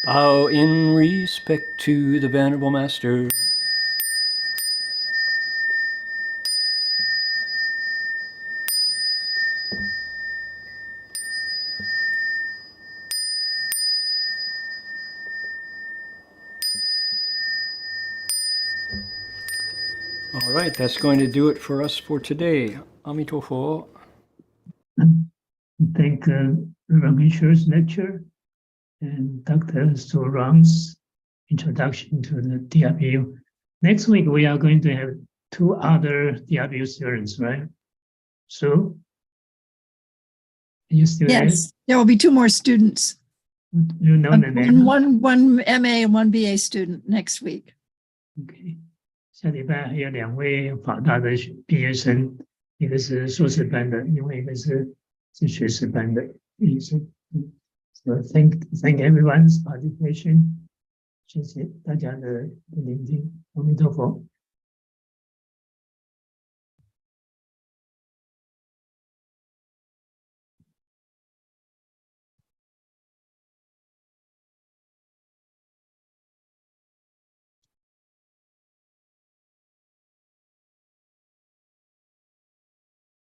Bow in respect to the Venerable Master. All right, that's going to do it for us for today. Amitofo. Thank Reverend Heng Sure's lecture and Dr. Su Ram's introduction to the DRBU. Next week, we are going to have 2 other DRBU students, right? So, are you still Yes, there will be 2 more students. You know the name? One MA and 1 BA student next week. Okay. 下礼拜还有2位法大的毕业生一个是硕士班的，另外一个是学士班的。So thank everyone's participation. 谢谢大家的聆听。阿弥陀佛。